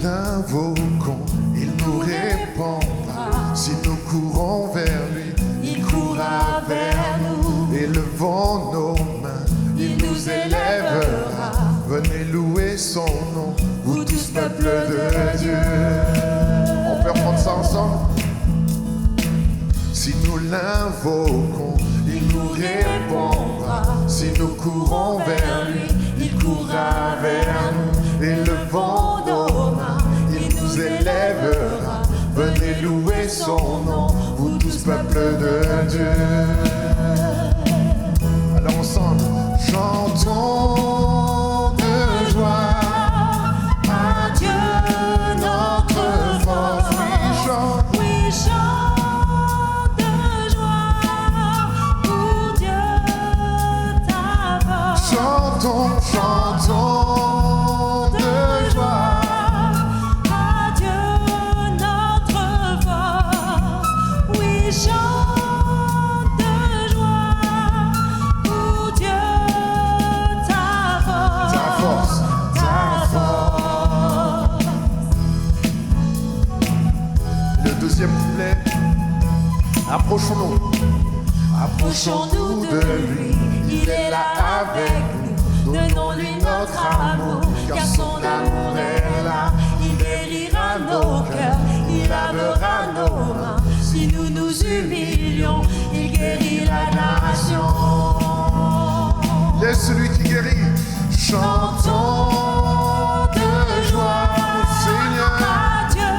l'invoquons, il nous répondra. Si nous courons vers lui, il courra vers nous. Élevons nos mains, Il nous élèvera. venez louer son nom, vous tous peuple de Dieu. On peut reprendre ça ensemble? Si nous l'invoquons, il nous répondra. Si nous courons vers lui, il courra vers nous. Élevons nos mains, il nous élèvera. Venez louer son nom, vous tous peuple de Dieu. Alors ensemble, chantons de joie à Dieu notre force. Oui, chante de joie pour Dieu ta force. Chantons de joie. À Dieu notre force. Oui, chante de joie pour Dieu ta force. Ta force. Le deuxième couplet. Approchons-nous. Approchons-nous de lui, il est là avec nous. Donnons-lui notre amour, car son amour est là. Il guérira nos cœurs, il lavera nos mains. Si nous nous humilions, il guérit la nation. Il est celui qui guérit. Chantons de joie au Seigneur. À Dieu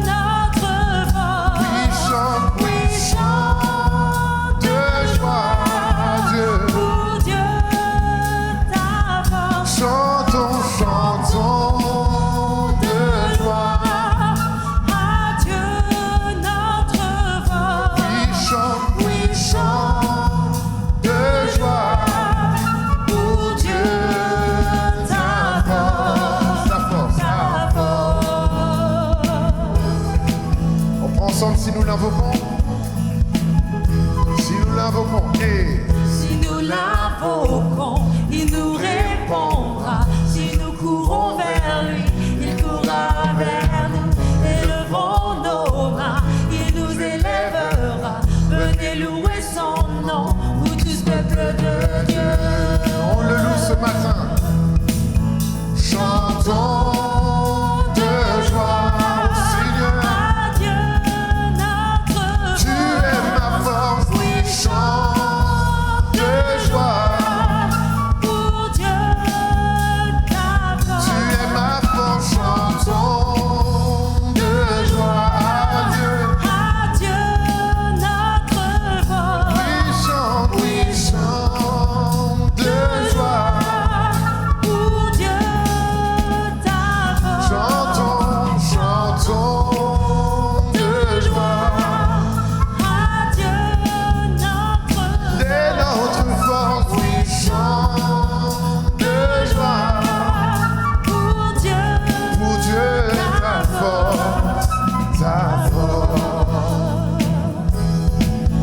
notre force. Oui, chante de joie à Dieu. Pour Dieu ta force. Chantons de joie. À Dieu notre force. Oui, chante de joie. Pour Dieu ta force. Ta force. Ta force. On prend ensemble si nous l'invoquons. Si nous l'invoquons. Et Si nous l'invoquons, il nous répondra. Si nous courons vers lui, il courra vers nous. Élevons nos mains, il nous élèvera. Venez louer son nom, vous tous peuple de Dieu. on le loue ce matin. Chantons de joie au Seigneur. À Dieu notre Tu es ma force. Oui, Chante de joie. pour Dieu ta force. Tu es ma force. Chantons de joie à Dieu. À Dieu notre force. Oui, chante de joie. Pour Dieu ta force. Chantons de joie. À Dieu notre Dès notre force, oui, chante de joie. Pour Dieu Ta force, ta force.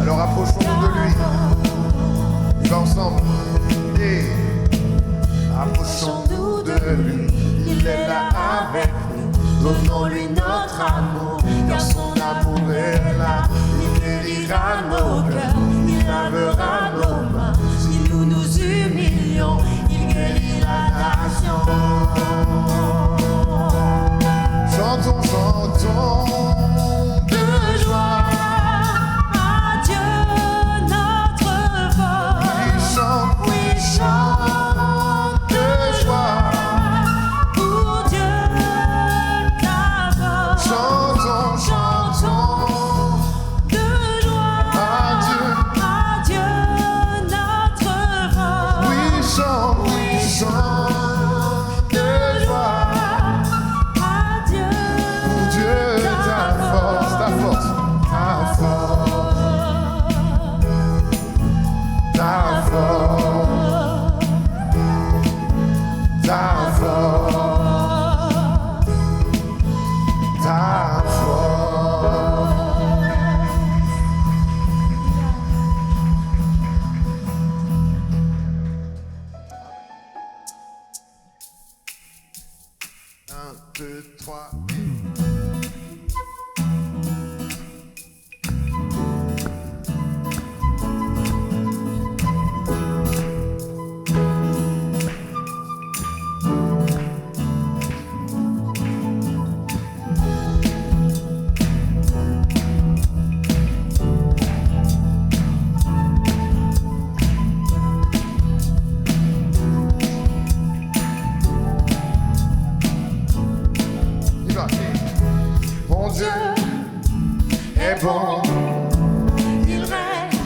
Alors approchons-nous de lui. On va ensemble. Et approchons-nous de lui. Il est là avec nous. Donnons-lui notre amour, car son amour est là. Il guérira nos cœurs, il lavera nos mains. Si nous nous humilions, il guérit la nation. chantons de joie. À Dieu notre force. Oui, chante de joie. Pour Dieu ta force. Chantons de joie. À Dieu notre force. oui, chante de joie. À Dieu Pour Dieu, ta force, ta force, ta force, ta force, ta force, ta force. 2, 3. Bon, il règne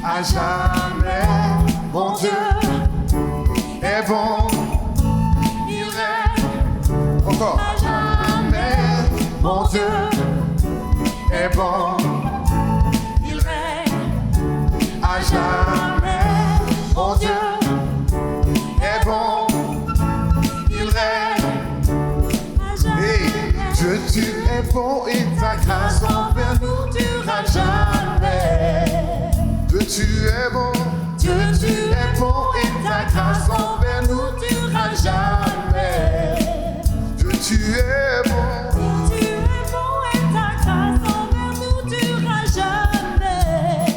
À jamais, mon Dieu est bon. il règne Encore. à jamais. Mon Dieu est bon. Il règne À jamais, mon Dieu est bon. il règne à jamais. Hey, Dieu, tu es bon et ta grâce envers nous durera jamais. Dieu, tu es bon. Dieu, tu es bon et ta grâce envers nous durera jamais. Dieu, tu es bon. Tu es bon et ta grâce envers nous durera jamais.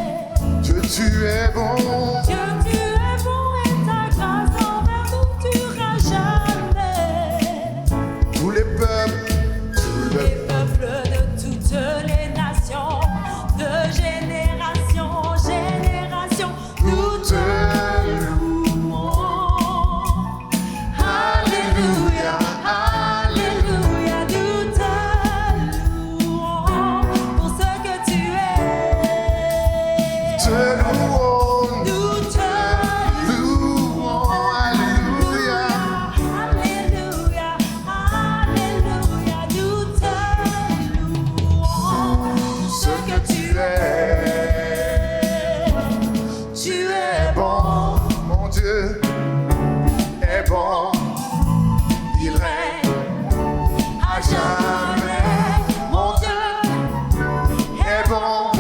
Dieu, tu es bon. Dieu, tu es bon et ta grâce envers nous durera jamais. Tous les peuples, Les peuples de toutes les nations, de génération en génération, nous te louons. Alléluia, alléluia, nous te louons pour ce que tu es. te louons, Nous te louons, alléluia. Alléluia, alléluia, nous te louons Ce que tu es, tu es bon, mon Dieu est bon. Il règne à jamais. Mon Dieu est bon.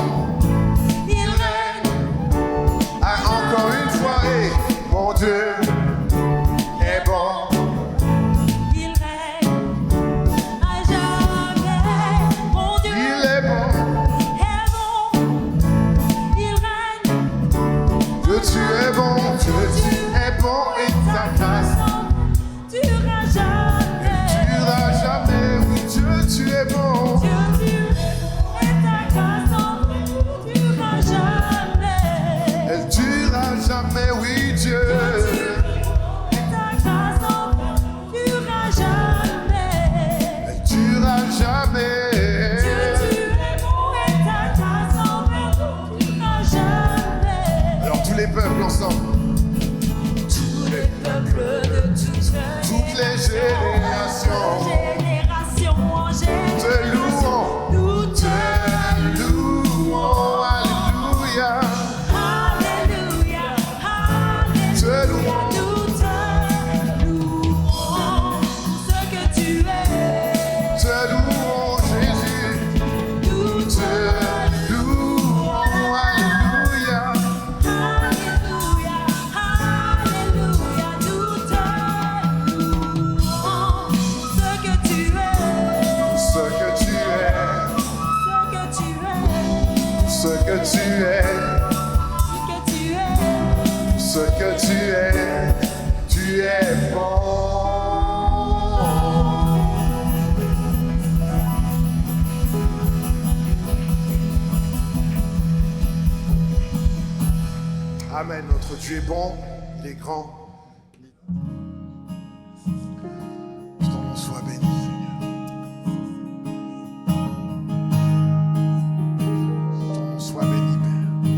il règne Ah, encore une fois, hey, mon Dieu est bon. il règne à jamais. Mon Dieu Il est bon. est bon, il règne. Dieu, tu es bon. Dieu, tu es bon et ta grâce durera jamais. durera jamais. Oui, Dieu, tu es bon. Dieu, tu es ta grâce durera jamais. Elle durera jamais. Oui, Dieu. Et ta grâce durera jamais. Elle durera jamais. Dieu, tu es bon et ta grâce durera jamais. Alors tous les peuples ensemble. Tous les peuples de toutes les générations. génération en génération, Te louons. nous te Louons, alléluia. Alléluia, alléluia, Te louons. nous te louons pour ce que tu es. Te louons, Jésus. Nous te Te louons, alléluia. Alléluia, alléluia, nous te louons pour ce que tu es. Ce que tu es, Ce que tu es, ce que tu es bon. Amen, notre Dieu est bon, il est grand. Que ton nom soit béni, Seigneur. Que ton nom soit béni, Père.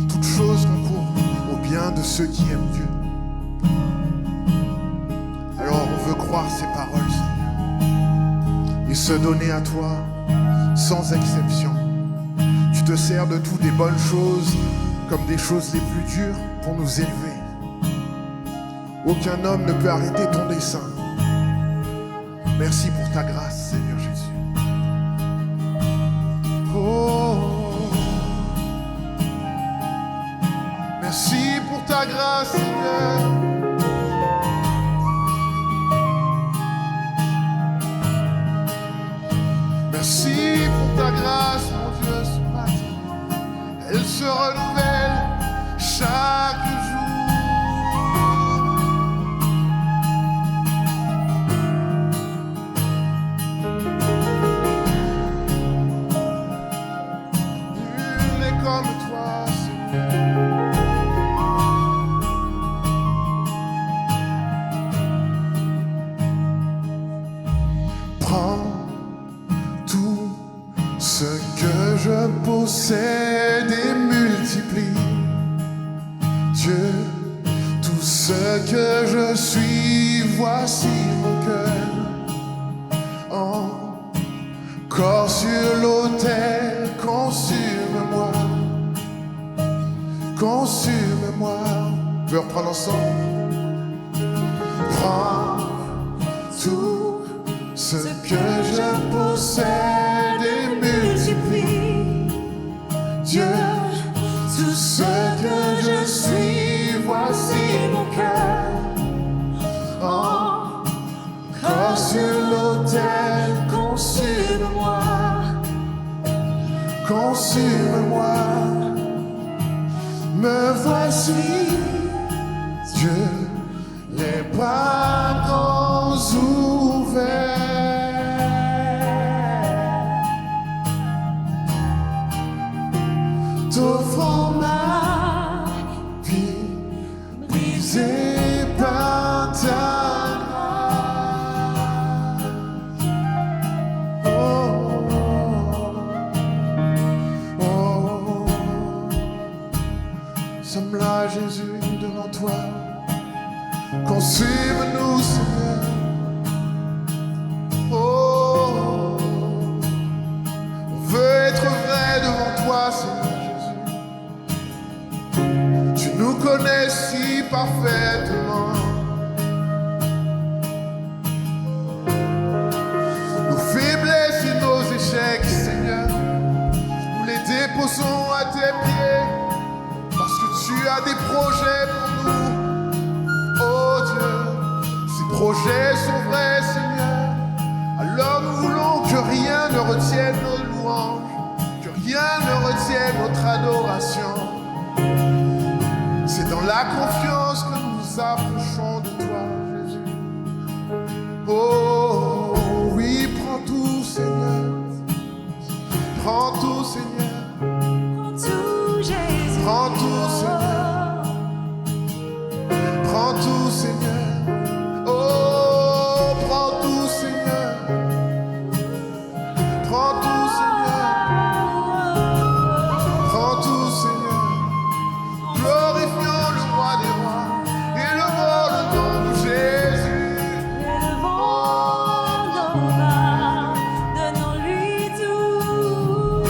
Toutes choses concourent au bien de ceux qui aiment Dieu. Alors on veut croire ces paroles, Seigneur, et se donner à toi sans exception. Tu te sers de toutes les bonnes choses comme des choses les plus dures pour nous élever. Aucun homme ne peut arrêter ton dessein. Merci pour ta grâce, Seigneur Jésus. Oh, merci pour ta grâce, Seigneur. Dieu, tout ce que je suis, voici mon cœur. Encore sur l'autel, consume-moi, consume-moi. On peut reprendre ensemble. Prends tout ce que je possède et multiplie. Dieu, tout ce que je suis, voici mon cœur. Encore sur l'autel, consume-moi, consume-moi. Me voici, Dieu, les bras grands ouverts. T'offrant ma vie brisée par ta grâce. Oh, oh, oh. Sommes là, Jésus, devant toi. Consume-nous, Seigneur. Oh, on veut être vrai devant toi, Seigneur Jésus. Tu nous connais si parfaitement. Nos faiblesses et nos échecs, Seigneur, nous les déposons à tes pieds, parce que tu as des projets pour nous. Oh Dieu, ces projets sont vrais, Seigneur. Alors nous voulons que rien ne retienne nos louanges, que rien ne retienne notre adoration. C'est dans la confiance que nous nous approchons de toi, Jésus. Oh oui, prends tout, Seigneur. Prends tout, Seigneur. Prends tout, Jésus. Prends tout, Seigneur. Prends tout, Seigneur. Oh, prends tout, Seigneur. Prends tout, Seigneur. Prends tout, Seigneur. Glorifions le roi des rois. Élevons le nom de Jésus. Élevons nos mains, donnons-lui tout.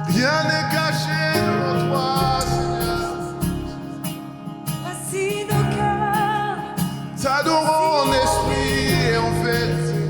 Rien n'est caché devant toi, Seigneur. Voici nos cœurs. T'adorons en esprit et en vérité.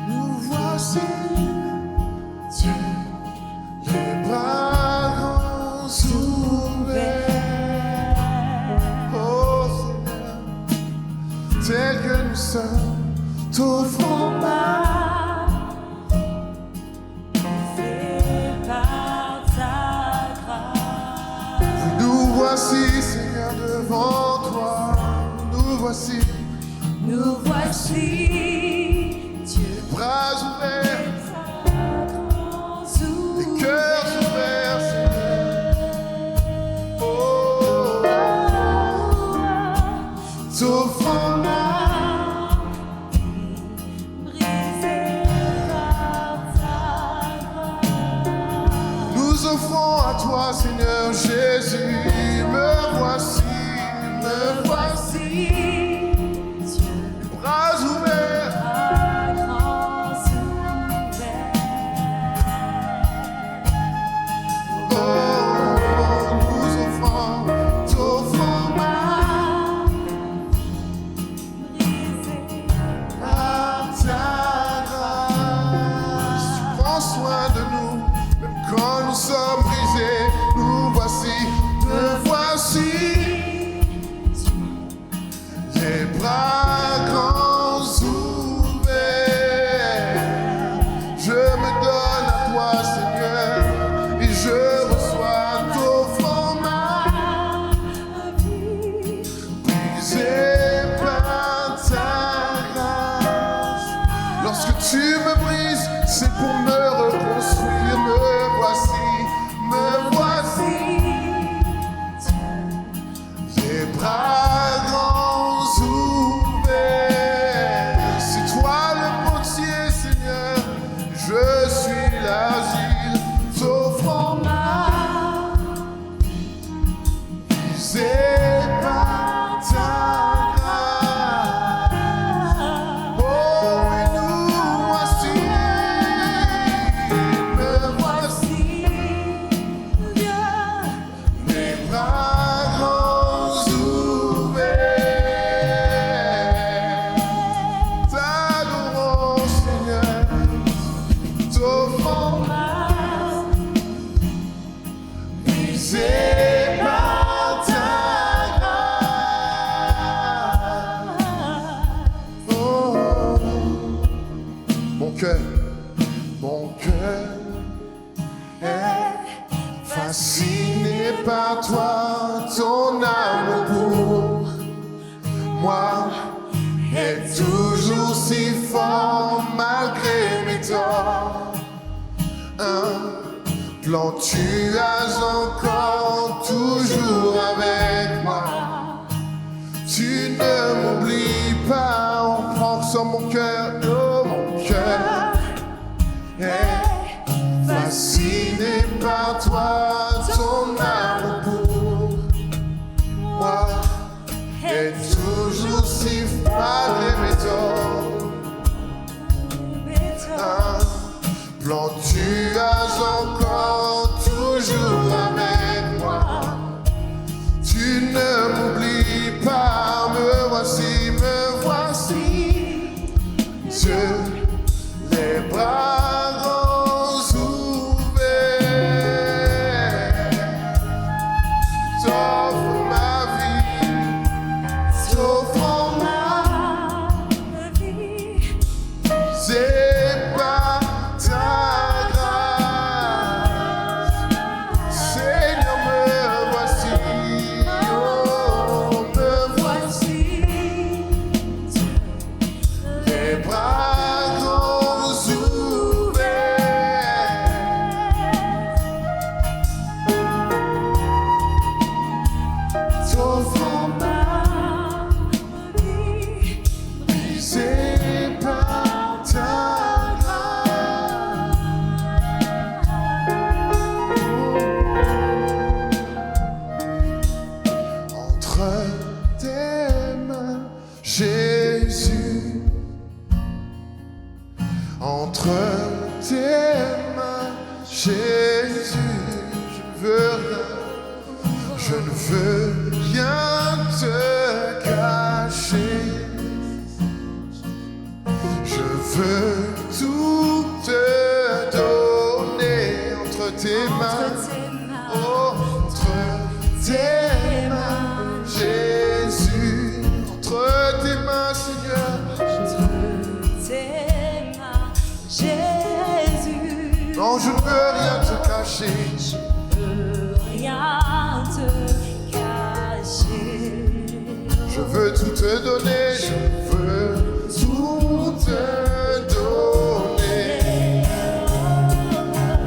Nous voici, Dieu, les bras grands ouverts. Oh Seigneur, tel que nous sommes, t'offrons ma. C'est par ta grâce. Nous voici, Seigneur, devant toi. Nous voici, Nous voici, Dieu, bras ouverts, grands les cœurs ouverts, Seigneur. Oh, t'offrons ma. brisés par ta grâce. Nous offrons à toi, Seigneur Jésus. Me voici, Voici, Dieu, bras ouverts. à grands ouverts. Oh, nous offrons, t'offrons Ma brisée par ta grâce. Tu prends soin de nous, même quand nous sommes brisés. Nous voici, te voici. Les bras grands ouverts. Je me donne à toi, Seigneur, et fasciné par toi, ton amour pour moi est toujours si fort malgré mes torts. Un plan tu as encore toujours avec moi. Tu ne m'oublies pas, on prend sur mon cœur, oh mon cœur est fasciné par toi, ton amour pour moi est toujours si malgré mes torts. Un plan tu as encore toujours avec moi. Tu ne m'oublies pas, me voici, Dieu, les bras grands ouverts, t'offre ma vie, t'offre ma vie, c'est pas ta grâce, Seigneur, me voici, oh, me voici, les bras grands ouverts, t'offre ma vie, c'est pas ta grâce. Entre tes mains, Jésus, entre tes mains, Jésus, je ne veux rien te cacher. Je veux tout te donner entre tes mains. Oh, entre tes mains, Jésus, entre tes mains, Seigneur. Jésus, Non, je ne veux rien te cacher. rien te cacher. Je veux tout te donner. Je veux tout te donner.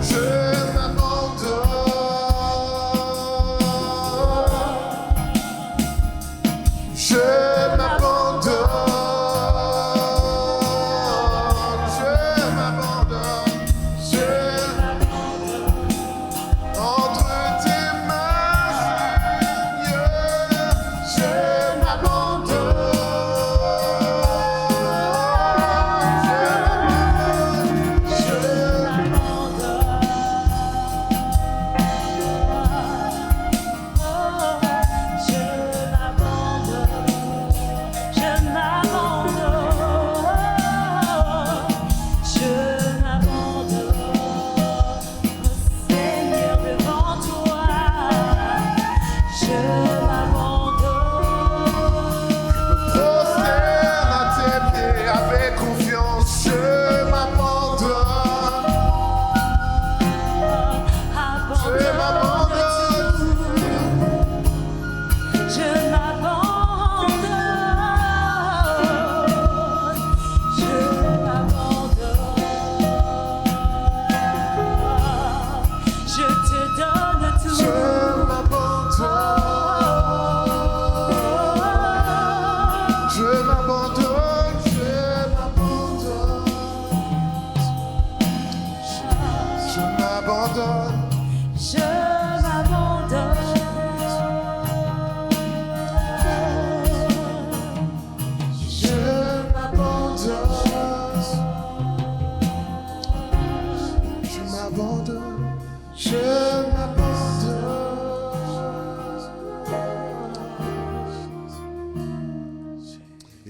Je m'abandonne. Je m'abandonne. Je m'abandonne. Entre tes mains, Seigneur, je m'abandonne.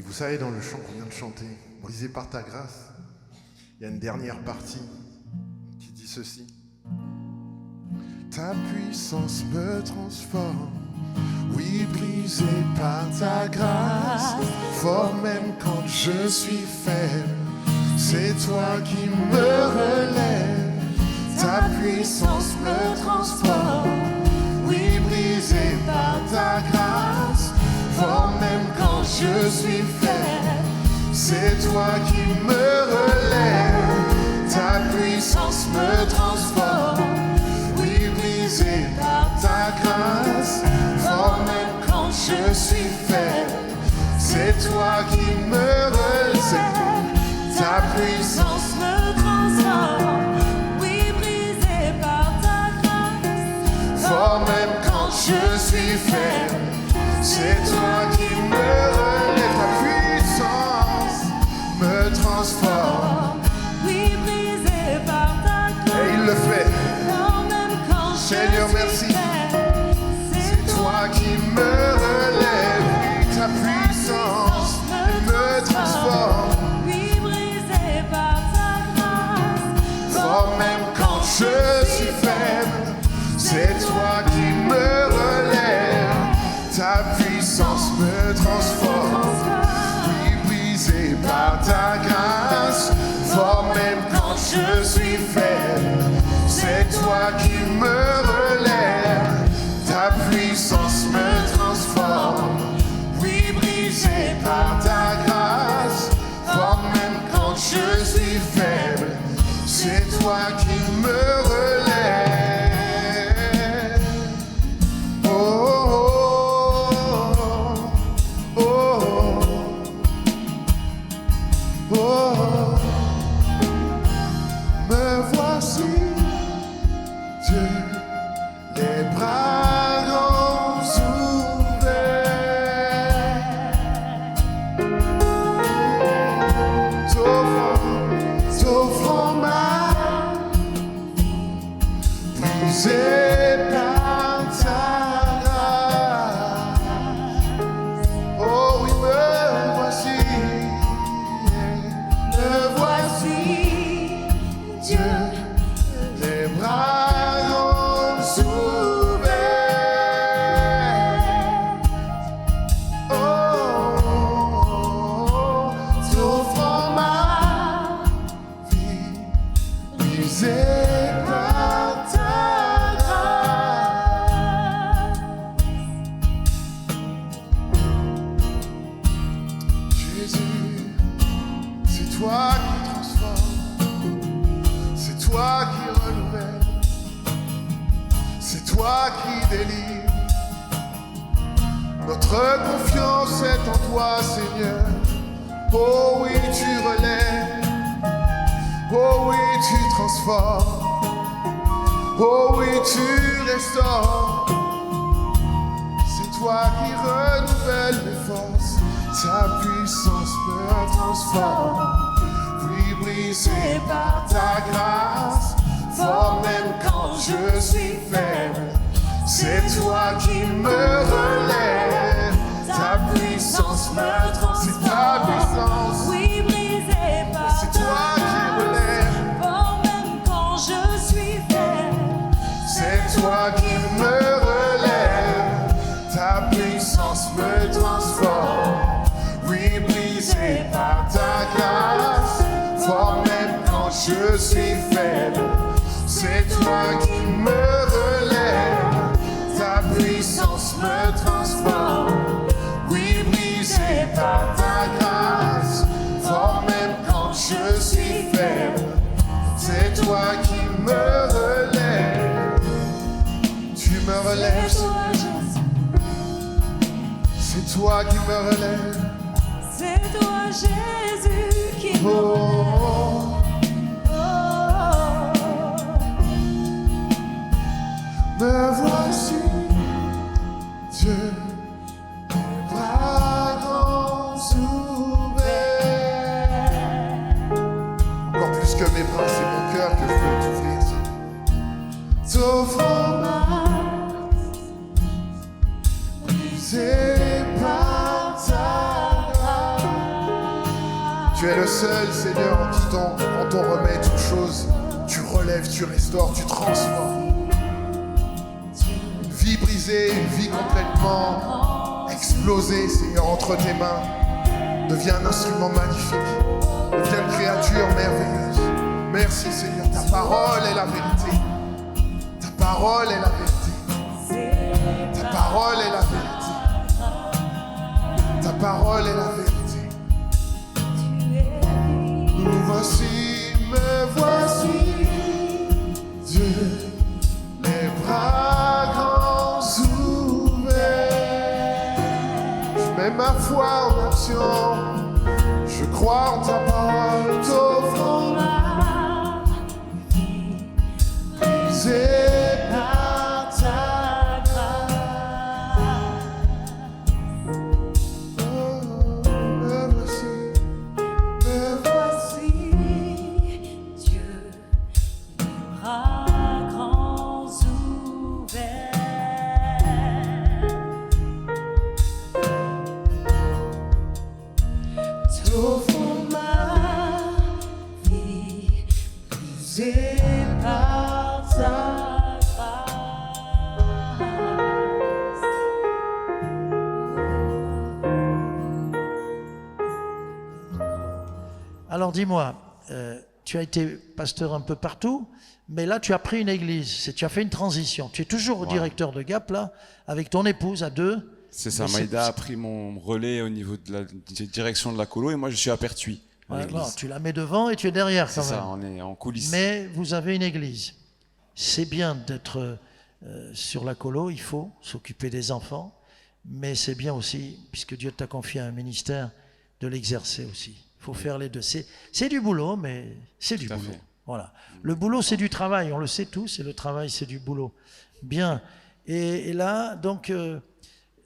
Vous savez, dans le chant qu'on vient de chanter, brisé par ta grâce, il y a une dernière partie qui dit ceci. Ta puissance me transforme, oui, brisé par ta grâce, fort même quand je suis faible, c'est toi qui me relèves, ta puissance me transforme. Oui, brisé par ta grâce, fort même quand je suis faible, c'est toi qui me relève. Ta puissance me transforme. Oui, brisé par ta grâce, fort même quand je suis faible, c'est toi qui me relève. Ta puissance me transforme. Oui, brisé par ta grâce, fort même quand je suis faible, c'est toi qui me relève. Ta puissance me transforme. Oui, brisé par ta grâce. Et il le fait. Fort même quand Seigneur, je suis merci. faible, C'est toi qui me relève. Ta puissance me transforme. Oui, brisé par ta grâce. Fort même quand je suis faible, c'est toi qui me relève. Ta puissance me transforme. Oui, brisé par ta grâce, fort même quand je suis faible, c'est toi qui me relève. Ta puissance me transforme. Oui, brisé par ta grâce, fort même quand je suis faible, c'est toi qui me relève. Oh, oh, oh, oh, oh. Me voici, Dieu, les bras grands ouverts, t'offrant ma brisée par ta grâce. Oh oui, me voici, Dieu, les bras grands ouverts. Oh, t'offrant ma vie, brisée par ta grâce. Jésus, c'est toi qui transforme, c'est toi qui renouvelle, c'est toi qui délivre. Notre confiance est en toi, Seigneur. Oh oui, tu relèves. Oh oui, tu transformes. Oh oui, tu restaures. C'est toi qui renouvelles mes forces. Ta puissance me transforme. Oui, brisé par ta grâce, fort même quand je suis faible, c'est toi qui me relève. Ta puissance me transforme. C'est ta puissance. Oui, brisé par C'est toi qui relève. fort même quand je suis faible, C'est toi qui me relève. Ta puissance me transforme. Oui, brisé par ta grâce, fort même quand je suis faible, c'est toi qui me relève. Ta puissance me transforme. Oui, brisé par ta grâce, fort même quand je suis faible, c'est toi qui me relève. Tu me relèves, c'est toi, Jésus, c'est toi qui me relèves. c'est toi, Jésus, qui me Oh, me voici, Dieu, les bras grands ouverts. Encore plus que mes bras, c'est mon cœur que je veux t'ouvrir, Seigneur. T'offrant ma brisée par ta grâce. Tu es le seul, Seigneur, en qui quand on remet toute chose, tu relèves, tu restaures, tu transformes. Une vie brisée, une vie complètement explosée, Seigneur, entre tes mains, devient un instrument magnifique, devient une créature merveilleuse. Mais merci Seigneur, ta parole est la vérité. Ta parole est la vérité. Ta parole est la vérité. Ta parole est la vérité. Nous voici, me voici, Dieu, les bras grands ouverts. Je mets ma foi en action, je crois en ta parole, t'offrant ma vie, brisée par ta grâce. Oh, me voici, Dieu, les bras grands ouverts. T'offrant ma vie, brisée par ta Alors dis-moi, tu as été pasteur un peu partout, mais là tu as pris une église, tu as fait une transition. Tu es toujours directeur de Gap là, avec ton épouse à deux. C'est ça, Maïda a pris mon relais au niveau de la direction de la colo et moi je suis à Pertuis. Alors, tu la mets devant et tu es derrière quand C'est même. ça, on est en coulisses. Mais vous avez une église. C'est bien d'être sur la colo, il faut s'occuper des enfants, mais c'est bien aussi, puisque Dieu t'a confié un ministère, de l'exercer aussi. Il faut faire les deux. C'est du boulot, mais c'est du Tout à boulot. fait. Voilà. Le boulot, c'est du travail, on le sait tous, et le travail, c'est du boulot. Bien. Et là, donc,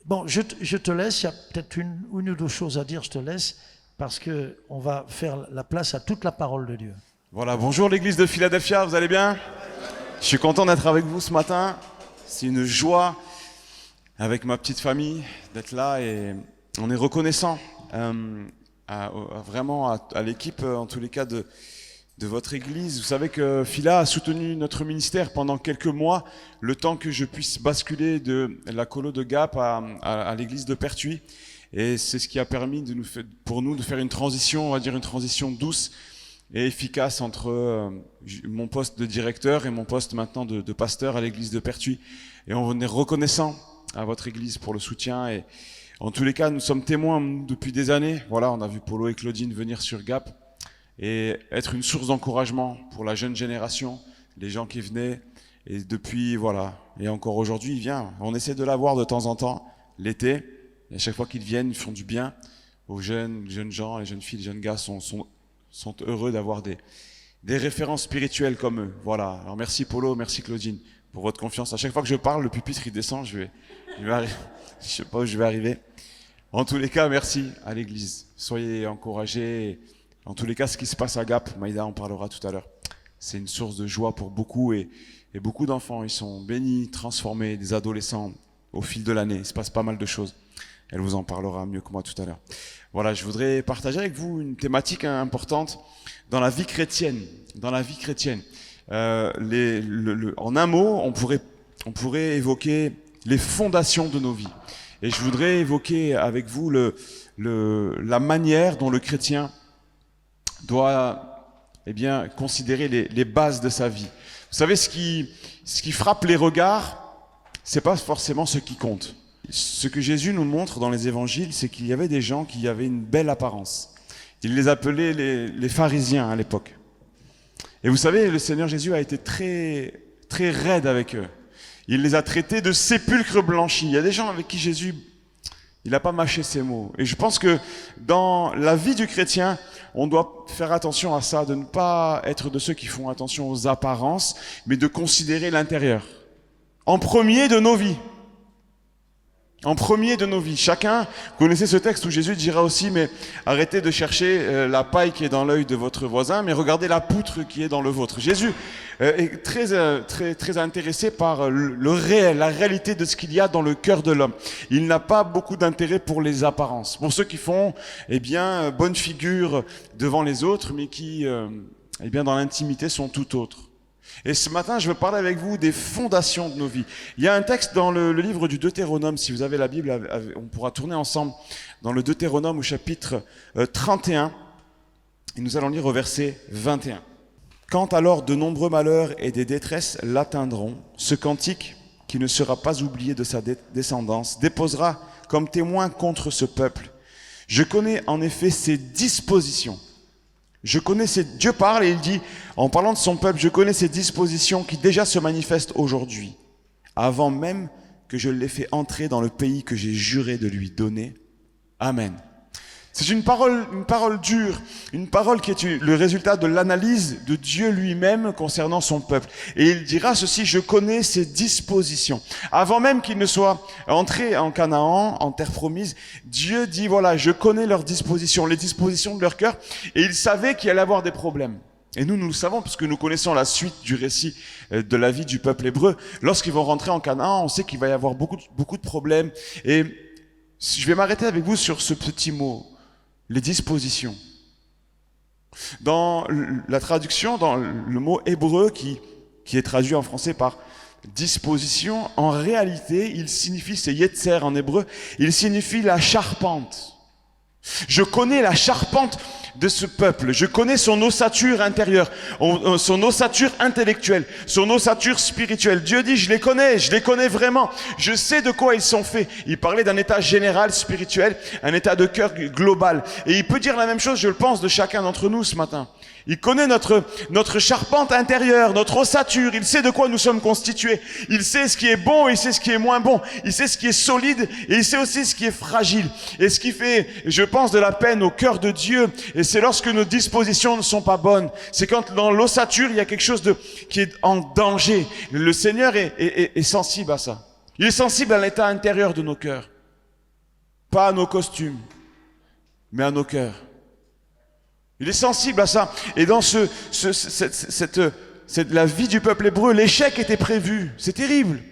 bon, je te laisse, il y a peut-être une ou deux choses à dire, je te laisse, parce qu'on va faire la place à toute la parole de Dieu. Voilà, bonjour l'église de Philadelphia, vous allez bien? Je suis content d'être avec vous ce matin. C'est une joie avec ma petite famille d'être là et on est reconnaissant vraiment à l'équipe, en tous les cas, de votre église. Vous savez que Phila a soutenu notre ministère pendant quelques mois, le temps que je puisse basculer de la colo de Gap à l'église de Pertuis. Et c'est ce qui a permis pour nous de faire une transition, on va dire une transition douce et efficace entre mon poste de directeur et mon poste maintenant de pasteur à l'église de Pertuis. Et on est reconnaissant à votre église pour le soutien. Et en tous les cas, nous sommes témoins depuis des années. Voilà, on a vu Polo et Claudine venir sur Gap et être une source d'encouragement pour la jeune génération, les gens qui venaient. Et depuis, voilà, et encore aujourd'hui, il vient. On essaie de l'avoir de temps en temps, l'été. Et à chaque fois qu'ils viennent, ils font du bien aux jeunes gens, les jeunes filles, les jeunes gars sont heureux d'avoir des références spirituelles comme eux. Voilà. Alors merci Polo, merci Claudine pour votre confiance. À chaque fois que je parle, le pupitre il descend, je sais pas où je vais arriver. En tous les cas, merci à l'église. Soyez encouragés. En tous les cas, ce qui se passe à Gap, Maïda en parlera tout à l'heure. C'est une source de joie pour beaucoup et beaucoup d'enfants. Ils sont bénis, transformés, des adolescents au fil de l'année. Il se passe pas mal de choses. Elle vous en parlera mieux que moi tout à l'heure. Voilà, je voudrais partager avec vous une thématique importante dans la vie chrétienne. Dans la vie chrétienne, en un mot, on pourrait évoquer les fondations de nos vies. Et je voudrais évoquer avec vous la manière dont le chrétien doit, considérer les bases de sa vie. Vous savez, ce qui frappe les regards, c'est pas forcément ce qui compte. Ce que Jésus nous montre dans les évangiles, c'est qu'il y avait des gens qui avaient une belle apparence. Il les appelait les pharisiens à l'époque. Et vous savez, le Seigneur Jésus a été très, très raide avec eux. Il les a traités de sépulcres blanchis. Il y a des gens avec qui Jésus, il n'a pas mâché ses mots. Et je pense que dans la vie du chrétien, on doit faire attention à ça, de ne pas être de ceux qui font attention aux apparences, mais de considérer l'intérieur. En premier de nos vies. En premier de nos vies. Chacun, vous connaissez ce texte où Jésus dira aussi, mais arrêtez de chercher la paille qui est dans l'œil de votre voisin, mais regardez la poutre qui est dans le vôtre. Jésus est très intéressé par le réel, la réalité de ce qu'il y a dans le cœur de l'homme. Il n'a pas beaucoup d'intérêt pour les apparences, pour ceux qui font, bonne figure devant les autres, mais qui, dans l'intimité sont tout autres. Et ce matin, je veux parler avec vous des fondations de nos vies. Il y a un texte dans le livre du Deutéronome, si vous avez la Bible, on pourra tourner ensemble dans le Deutéronome au chapitre 31, et nous allons lire au verset 21. Quand alors de nombreux malheurs et des détresses l'atteindront, ce cantique, qui ne sera pas oublié de sa descendance, déposera comme témoin contre ce peuple. Je connais en effet ses dispositions. Dieu parle et il dit, en parlant de son peuple, je connais ses dispositions qui déjà se manifestent aujourd'hui, avant même que je l'ai fait entrer dans le pays que j'ai juré de lui donner. Amen. C'est une parole dure, une parole qui est le résultat de l'analyse de Dieu lui-même concernant son peuple. Et il dira ceci, je connais ses dispositions. Avant même qu'il ne soit entré en Canaan, en terre promise, Dieu dit, voilà, je connais leurs dispositions, les dispositions de leur cœur, et il savait qu'il allait avoir des problèmes. Et nous le savons, puisque nous connaissons la suite du récit de la vie du peuple hébreu. Lorsqu'ils vont rentrer en Canaan, on sait qu'il va y avoir beaucoup de problèmes. Et je vais m'arrêter avec vous sur ce petit mot, les dispositions. Dans la traduction, dans le mot hébreu qui est traduit en français par disposition, en réalité, il signifie, c'est yetzer en hébreu, il signifie la charpente. Je connais la charpente de ce peuple, je connais son ossature intérieure, son ossature intellectuelle, son ossature spirituelle. Dieu dit, je les connais vraiment, je sais de quoi ils sont faits. Il parlait d'un état général spirituel, un état de cœur global. Et il peut dire la même chose, je le pense, de chacun d'entre nous ce matin. Il connaît notre charpente intérieure, notre ossature, il sait de quoi nous sommes constitués. Il sait ce qui est bon, il sait ce qui est moins bon, il sait ce qui est solide et il sait aussi ce qui est fragile. Et ce qui fait, je pense, de la peine au cœur de Dieu, et c'est lorsque nos dispositions ne sont pas bonnes. C'est quand dans l'ossature, il y a quelque chose qui est en danger. Le Seigneur est sensible à ça. Il est sensible à l'état intérieur de nos cœurs. Pas à nos costumes, mais à nos cœurs. Il est sensible à ça. Et dans la vie du peuple hébreu, l'échec était prévu. C'est terrible.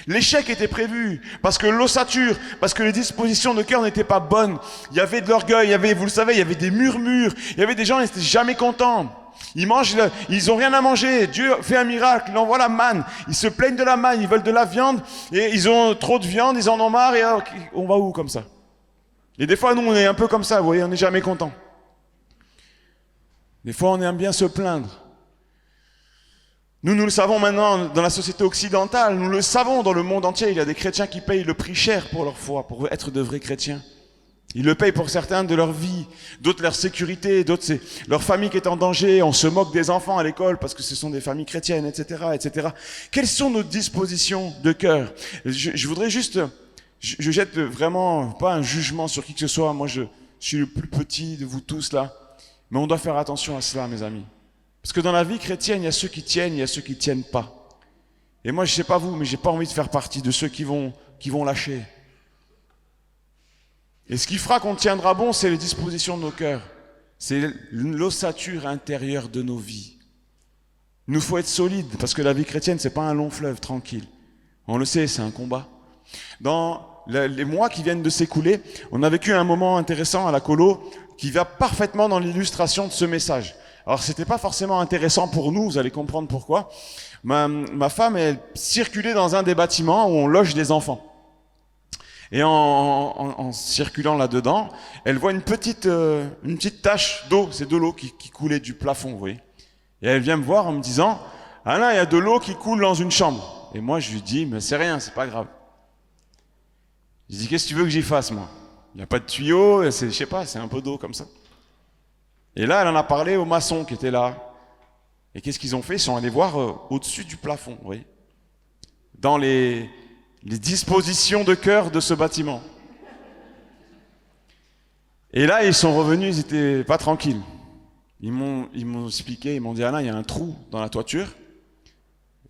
L'échec était prévu parce que l'ossature, parce que les dispositions de cœur n'étaient pas bonnes. Il y avait de l'orgueil, vous le savez, il y avait des murmures. Il y avait des gens qui n'étaient jamais contents. Ils ont rien à manger. Dieu fait un miracle, il envoie la manne. Ils se plaignent de la manne, ils veulent de la viande et ils ont trop de viande, ils en ont marre et on va où comme ça? Et des fois, nous, on est un peu comme ça, vous voyez, on n'est jamais content. Des fois, on aime bien se plaindre. Nous le savons maintenant dans la société occidentale, nous le savons dans le monde entier. Il y a des chrétiens qui payent le prix cher pour leur foi, pour être de vrais chrétiens. Ils le payent pour certains de leur vie, d'autres leur sécurité, d'autres c'est leur famille qui est en danger. On se moque des enfants à l'école parce que ce sont des familles chrétiennes, etc., etc. Quelles sont nos dispositions de cœur? Je voudrais juste, je jette vraiment pas un jugement sur qui que ce soit. Moi, je suis le plus petit de vous tous là. Mais on doit faire attention à cela, mes amis. Parce que dans la vie chrétienne, il y a ceux qui tiennent, il y a ceux qui tiennent pas. Et moi, je sais pas vous, mais j'ai pas envie de faire partie de ceux qui vont lâcher. Et ce qui fera qu'on tiendra bon, c'est les dispositions de nos cœurs. C'est l'ossature intérieure de nos vies. Il nous faut être solide, parce que la vie chrétienne, c'est pas un long fleuve tranquille. On le sait, c'est un combat. Dans les mois qui viennent de s'écouler, on a vécu un moment intéressant à la colo qui va parfaitement dans l'illustration de ce message. Alors, c'était pas forcément intéressant pour nous, vous allez comprendre pourquoi. Ma femme, elle circulait dans un des bâtiments où on loge des enfants. Et en circulant là-dedans, elle voit une petite tache d'eau, c'est de l'eau qui coulait du plafond, vous voyez. Et elle vient me voir en me disant, « Ah là, il y a de l'eau qui coule dans une chambre. » Et moi, je lui dis, « Mais c'est rien, c'est pas grave. » Je dis, « Qu'est-ce que tu veux que j'y fasse, moi? Il n'y a pas de tuyau, je sais pas, c'est un peu d'eau comme ça. » Et là, elle en a parlé aux maçons qui étaient là. Et qu'est-ce qu'ils ont fait? Ils sont allés voir au-dessus du plafond, vous voyez, dans les dispositions de cœur de ce bâtiment. Et là, ils sont revenus, ils étaient pas tranquilles. Ils m'ont expliqué, ils m'ont dit, Alain, il y a un trou dans la toiture,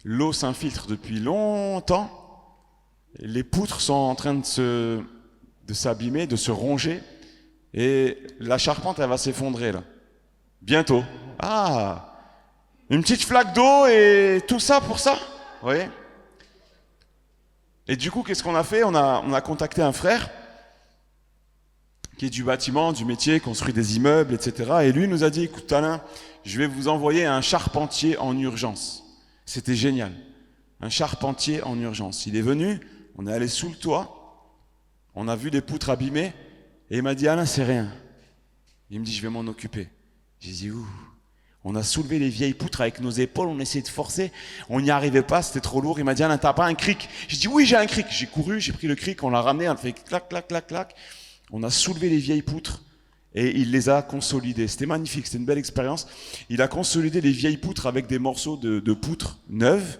l'eau s'infiltre depuis longtemps, et les poutres sont en train de s'abîmer, de se ronger, et la charpente, elle va s'effondrer là. Bientôt. Ah, une petite flaque d'eau et tout ça pour ça, vous voyez. Et du coup, qu'est-ce qu'on a fait? On a contacté un frère qui est du bâtiment, du métier, construit des immeubles, etc. Et lui nous a dit, écoute Alain, je vais vous envoyer un charpentier en urgence. C'était génial. Un charpentier en urgence. Il est venu, on est allé sous le toit, on a vu les poutres abîmées, et il m'a dit, Alain, c'est rien. Il me dit, je vais m'en occuper. J'ai dit, ouh. On a soulevé les vieilles poutres avec nos épaules, on essayait de forcer, on n'y arrivait pas, c'était trop lourd. Il m'a dit, Alain, t'as pas un cric? J'ai dit, oui, j'ai un cric. J'ai couru, j'ai pris le cric, on l'a ramené, on a fait clac, clac, clac, clac. On a soulevé les vieilles poutres et il les a consolidées. C'était magnifique, c'était une belle expérience. Il a consolidé les vieilles poutres avec des morceaux de poutres neuves,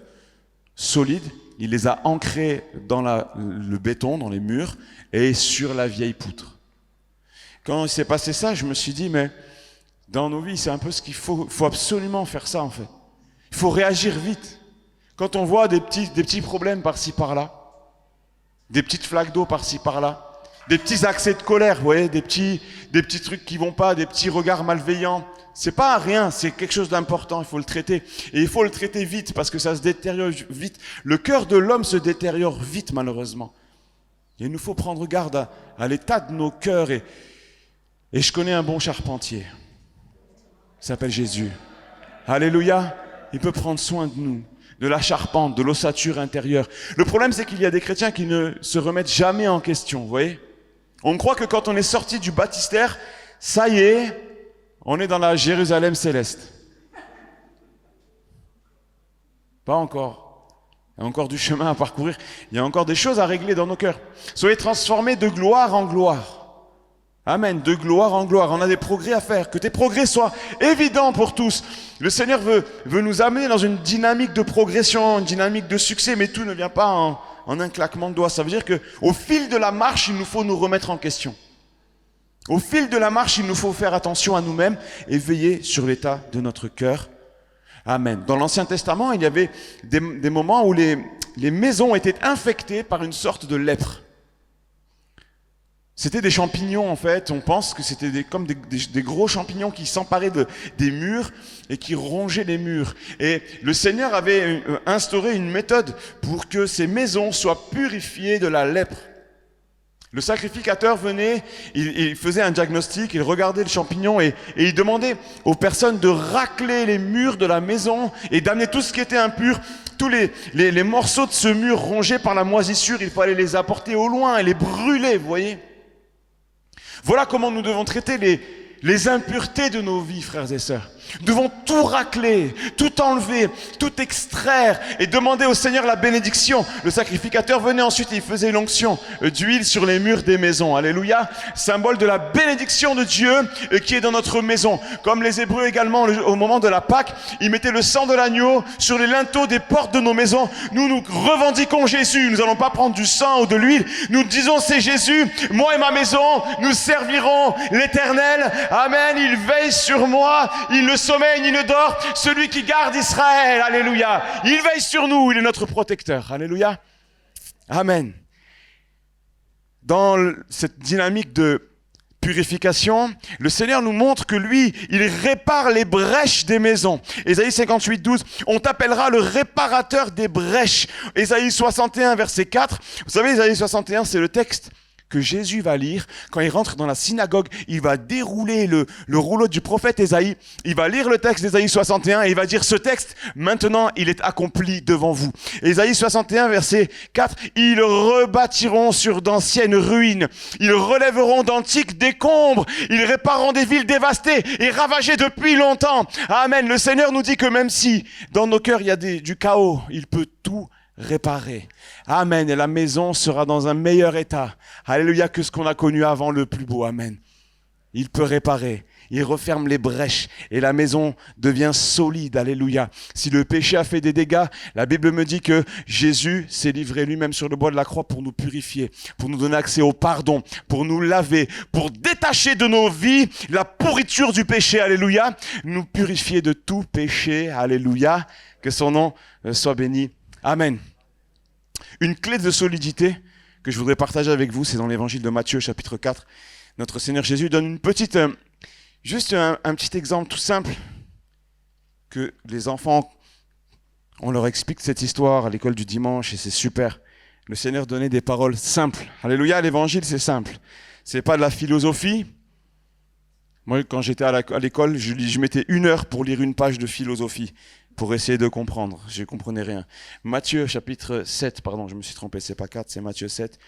solides. Il les a ancrées dans le béton, dans les murs et sur la vieille poutre. Quand il s'est passé ça, je me suis dit, mais dans nos vies, c'est un peu ce qu'il faut. Il faut absolument faire ça, en fait. Il faut réagir vite. Quand on voit des petits problèmes par-ci, par-là, des petites flaques d'eau par-ci, par-là, des petits accès de colère, vous voyez, des petits trucs qui vont pas, des petits regards malveillants. C'est pas rien, c'est quelque chose d'important, il faut le traiter. Et il faut le traiter vite, parce que ça se détériore vite. Le cœur de l'homme se détériore vite, malheureusement. Et il nous faut prendre garde à l'état de nos cœurs. Et je connais un bon charpentier. Il s'appelle Jésus. Alléluia. Il peut prendre soin de nous, de la charpente, de l'ossature intérieure. Le problème, c'est qu'il y a des chrétiens qui ne se remettent jamais en question, vous voyez. On croit que quand on est sorti du baptistère, ça y est, on est dans la Jérusalem céleste. Pas encore. Il y a encore du chemin à parcourir. Il y a encore des choses à régler dans nos cœurs. Soyez transformés de gloire en gloire. Amen, de gloire en gloire. On a des progrès à faire. Que tes progrès soient évidents pour tous. Le Seigneur veut nous amener dans une dynamique de progression, une dynamique de succès, mais tout ne vient pas en un claquement de doigts. Ça veut dire qu'au fil de la marche, il nous faut nous remettre en question. Au fil de la marche, il nous faut faire attention à nous-mêmes et veiller sur l'état de notre cœur. Amen. Dans l'Ancien Testament, il y avait des moments où les maisons étaient infectées par une sorte de lèpre. C'était des champignons, en fait. On pense que c'était comme des gros champignons qui s'emparaient des murs et qui rongeaient les murs. Et le Seigneur avait instauré une méthode pour que ces maisons soient purifiées de la lèpre. Le sacrificateur venait, il faisait un diagnostic, il regardait le champignon et il demandait aux personnes de racler les murs de la maison et d'amener tout ce qui était impur. Tous les morceaux de ce mur rongés par la moisissure, il fallait les apporter au loin et les brûler, vous voyez. Voilà comment nous devons traiter les impuretés de nos vies, frères et sœurs. Nous devons tout racler, tout enlever, tout extraire et demander au Seigneur la bénédiction. Le sacrificateur venait ensuite et il faisait l'onction d'huile sur les murs des maisons. Alléluia, symbole de la bénédiction de Dieu qui est dans notre maison. Comme les Hébreux également, au moment de la Pâque, ils mettaient le sang de l'agneau sur les linteaux des portes de nos maisons. Nous revendiquons Jésus. Nous n'allons pas prendre du sang ou de l'huile. Nous disons c'est Jésus, moi et ma maison, nous servirons l'Éternel. Amen, il veille sur moi, il ne sommeil ni ne dort, celui qui garde Israël, alléluia. Il veille sur nous, il est notre protecteur, alléluia. Amen. Dans cette dynamique de purification, le Seigneur nous montre que lui, il répare les brèches des maisons. Ésaïe 58, 12, on t'appellera le réparateur des brèches. Ésaïe 61, verset 4, vous savez, Ésaïe 61, c'est le texte que Jésus va lire. Quand il rentre dans la synagogue, il va dérouler le rouleau du prophète Ésaïe. Il va lire le texte d'Ésaïe 61 et il va dire ce texte, maintenant il est accompli devant vous. Ésaïe 61, verset 4, ils rebâtiront sur d'anciennes ruines. Ils relèveront d'antiques décombres. Ils répareront des villes dévastées et ravagées depuis longtemps. Amen. Le Seigneur nous dit que même si dans nos cœurs il y a du chaos, il peut tout réparer. Amen. Et la maison sera dans un meilleur état. Alléluia, que ce qu'on a connu avant, le plus beau. Amen. Il peut réparer. Il referme les brèches et la maison devient solide. Alléluia. Si le péché a fait des dégâts, la Bible me dit que Jésus s'est livré lui-même sur le bois de la croix pour nous purifier, pour nous donner accès au pardon, pour nous laver, pour détacher de nos vies la pourriture du péché. Alléluia. Nous purifier de tout péché. Alléluia. Que son nom soit béni. Amen. Une clé de solidité que je voudrais partager avec vous, c'est dans l'évangile de Matthieu, chapitre 4. Notre Seigneur Jésus donne une petite, juste un petit exemple tout simple, que les enfants, on leur explique cette histoire à l'école du dimanche et c'est super. Le Seigneur donnait des paroles simples. Alléluia, l'évangile c'est simple. C'est pas de la philosophie. Moi, quand j'étais à l'école, je mettais 1 heure pour lire une page de philosophie, pour essayer de comprendre. Je ne comprenais rien. Matthieu, chapitre 7, pardon, je me suis trompé, c'est pas 4, c'est Matthieu 7.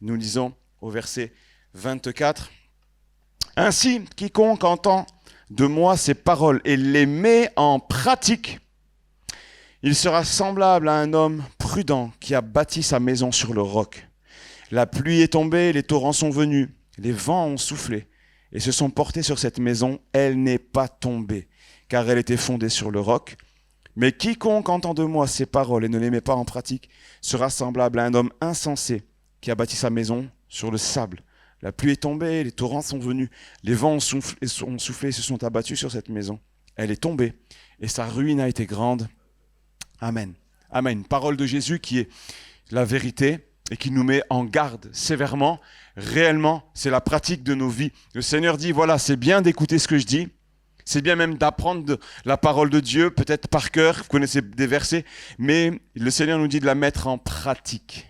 Nous lisons au verset 24. Ainsi, quiconque entend de moi ces paroles et les met en pratique, il sera semblable à un homme prudent qui a bâti sa maison sur le roc. La pluie est tombée, les torrents sont venus, les vents ont soufflé et se sont portés sur cette maison. Elle n'est pas tombée, car elle était fondée sur le roc. Mais quiconque entend de moi ces paroles et ne les met pas en pratique sera semblable à un homme insensé qui a bâti sa maison sur le sable. La pluie est tombée, les torrents sont venus, les vents ont soufflé et se sont abattus sur cette maison. Elle est tombée et sa ruine a été grande. Amen. Amen. Parole de Jésus qui est la vérité et qui nous met en garde sévèrement. Réellement, c'est la pratique de nos vies. Le Seigneur dit, voilà, c'est bien d'écouter ce que je dis. C'est bien même d'apprendre la parole de Dieu, peut-être par cœur, vous connaissez des versets, mais le Seigneur nous dit de la mettre en pratique.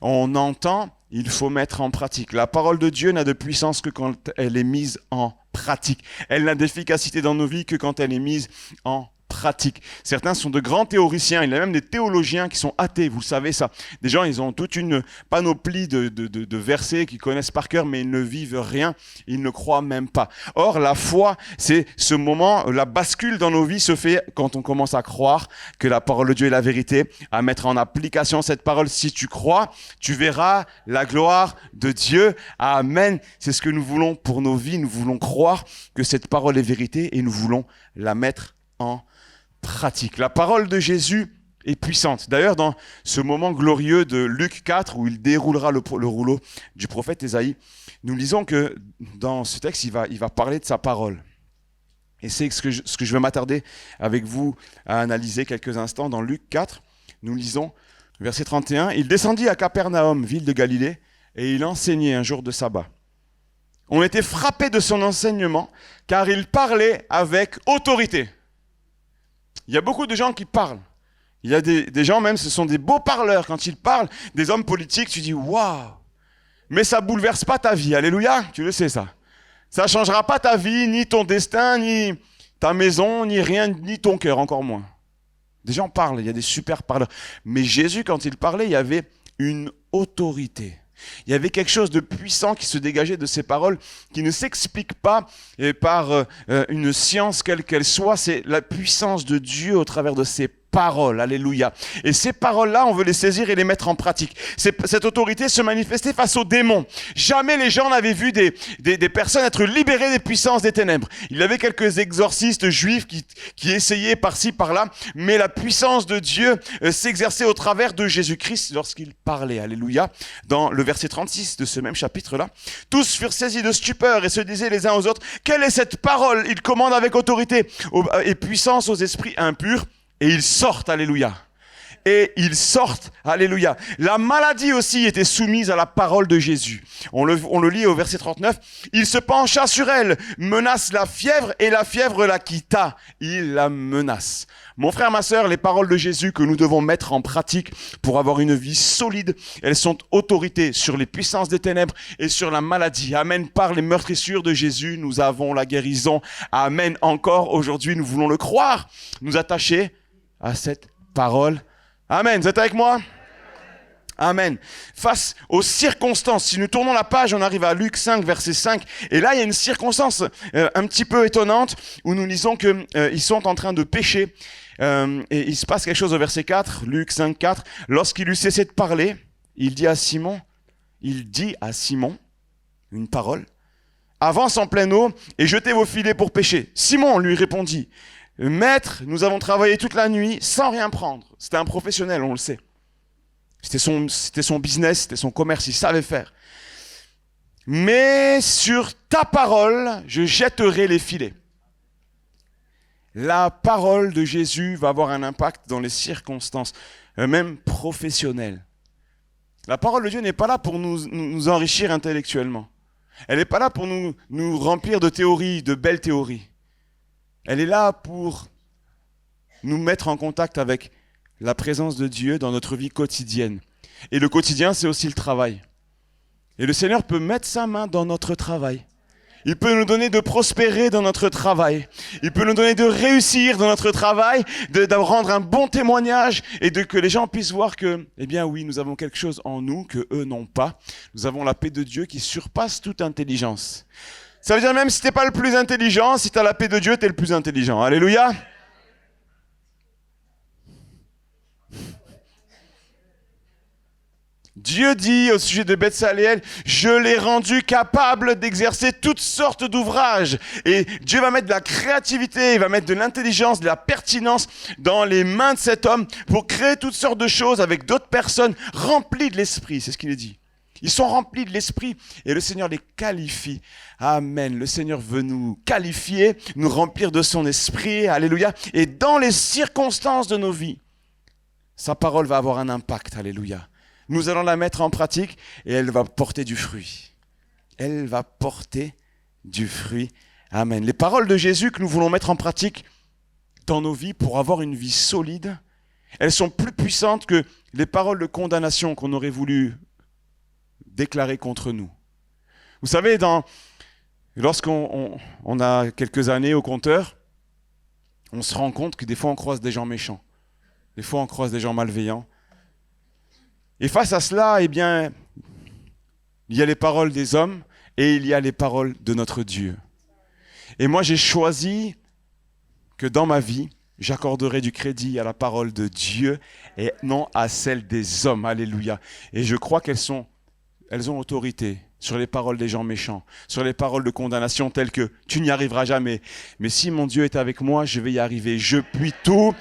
On entend, il faut mettre en pratique. La parole de Dieu n'a de puissance que quand elle est mise en pratique. Elle n'a d'efficacité dans nos vies que quand elle est mise en pratique. Certains sont de grands théoriciens, il y a même des théologiens qui sont athées, vous le savez ça. Des gens, ils ont toute une panoplie de versets qu'ils connaissent par cœur, mais ils ne vivent rien, ils ne croient même pas. Or, la foi, c'est ce moment, la bascule dans nos vies se fait quand on commence à croire que la parole de Dieu est la vérité, à mettre en application cette parole. Si tu crois, tu verras la gloire de Dieu. Amen. C'est ce que nous voulons pour nos vies. Nous voulons croire que cette parole est vérité et nous voulons la mettre en pratique. La parole de Jésus est puissante. D'ailleurs, dans ce moment glorieux de Luc 4, où il déroulera le rouleau du prophète Ésaïe, nous lisons que dans ce texte, il va parler de sa parole. Et c'est ce que je vais m'attarder avec vous à analyser quelques instants. Dans Luc 4, nous lisons, verset 31, « Il descendit à Capernaum, ville de Galilée, et il enseignait un jour de sabbat. On était frappé de son enseignement, car il parlait avec autorité. » Il y a beaucoup de gens qui parlent. Il y a des gens même, ce sont des beaux parleurs. Quand ils parlent, des hommes politiques, tu dis « Waouh !» Mais ça ne bouleverse pas ta vie. Alléluia, tu le sais ça. Ça ne changera pas ta vie, ni ton destin, ni ta maison, ni rien, ni ton cœur, encore moins. Des gens parlent, il y a des super parleurs. Mais Jésus, quand il parlait, il y avait une autorité. Il y avait quelque chose de puissant qui se dégageait de ces paroles, qui ne s'explique pas par une science quelle qu'elle soit. C'est la puissance de Dieu au travers de ces paroles. Alléluia. Et ces paroles-là, on veut les saisir et les mettre en pratique. Cette autorité se manifestait face aux démons. Jamais les gens n'avaient vu des personnes être libérées des puissances des ténèbres. Il y avait quelques exorcistes juifs qui essayaient par-ci, par-là, mais la puissance de Dieu s'exerçait au travers de Jésus-Christ lorsqu'il parlait. Alléluia. Dans le verset 36 de ce même chapitre-là, tous furent saisis de stupeur et se disaient les uns aux autres, « Quelle est cette parole ?» Il commande avec autorité et puissance aux esprits impurs. Et ils sortent, alléluia. Et ils sortent, alléluia. La maladie aussi était soumise à la parole de Jésus. On le lit au verset 39. Il se pencha sur elle, menace la fièvre, et la fièvre la quitta. Il la menace. Mon frère, ma sœur, les paroles de Jésus que nous devons mettre en pratique pour avoir une vie solide, elles sont autorité sur les puissances des ténèbres et sur la maladie. Amen. Par les meurtrissures de Jésus, nous avons la guérison. Amen. Encore aujourd'hui, nous voulons le croire, nous attacher à cette parole. Amen. Vous êtes avec moi? Amen. Face aux circonstances, si nous tournons la page, on arrive à Luc 5, verset 5. Et là, il y a une circonstance un petit peu étonnante où nous lisons qu'ils sont en train de pécher. Et il se passe quelque chose au verset 4, Luc 5, 4. Lorsqu'il eut cessé de parler, il dit à Simon, une parole, « Avance en pleine eau et jetez vos filets pour pêcher. » Simon lui répondit, « Maître, nous avons travaillé toute la nuit sans rien prendre. » C'était un professionnel, on le sait. C'était son business, c'était son commerce, il savait faire. « Mais sur ta parole, je jetterai les filets. » La parole de Jésus va avoir un impact dans les circonstances, même professionnelles. La parole de Dieu n'est pas là pour nous enrichir intellectuellement. Elle n'est pas là pour nous remplir de théories, de belles théories. Elle est là pour nous mettre en contact avec la présence de Dieu dans notre vie quotidienne. Et le quotidien, c'est aussi le travail. Et le Seigneur peut mettre sa main dans notre travail. Il peut nous donner de prospérer dans notre travail. Il peut nous donner de réussir dans notre travail, de rendre un bon témoignage et que les gens puissent voir que, eh bien oui, nous avons quelque chose en nous que eux n'ont pas. Nous avons la paix de Dieu qui surpasse toute intelligence. Ça veut dire même si t'es pas le plus intelligent, si tu as la paix de Dieu, tu es le plus intelligent. Alléluia. Dieu dit au sujet de Bethsaléel, je l'ai rendu capable d'exercer toutes sortes d'ouvrages. Et Dieu va mettre de la créativité, il va mettre de l'intelligence, de la pertinence dans les mains de cet homme pour créer toutes sortes de choses avec d'autres personnes remplies de l'esprit. C'est ce qu'il est dit. Ils sont remplis de l'esprit et le Seigneur les qualifie. Amen. Le Seigneur veut nous qualifier, nous remplir de son esprit. Alléluia. Et dans les circonstances de nos vies, sa parole va avoir un impact. Alléluia. Nous allons la mettre en pratique et elle va porter du fruit. Elle va porter du fruit. Amen. Les paroles de Jésus que nous voulons mettre en pratique dans nos vies pour avoir une vie solide, elles sont plus puissantes que les paroles de condamnation qu'on aurait voulu déclarer contre nous. Vous savez, lorsqu'on a quelques années au compteur, on se rend compte que des fois on croise des gens méchants. Des fois on croise des gens malveillants. Et face à cela, eh bien, il y a les paroles des hommes et il y a les paroles de notre Dieu. Et moi, j'ai choisi que dans ma vie, j'accorderai du crédit à la parole de Dieu et non à celle des hommes. Alléluia. Et je crois qu'elles ont autorité sur les paroles des gens méchants, sur les paroles de condamnation telles que tu n'y arriveras jamais. Mais si mon Dieu est avec moi, je vais y arriver. Je puis tout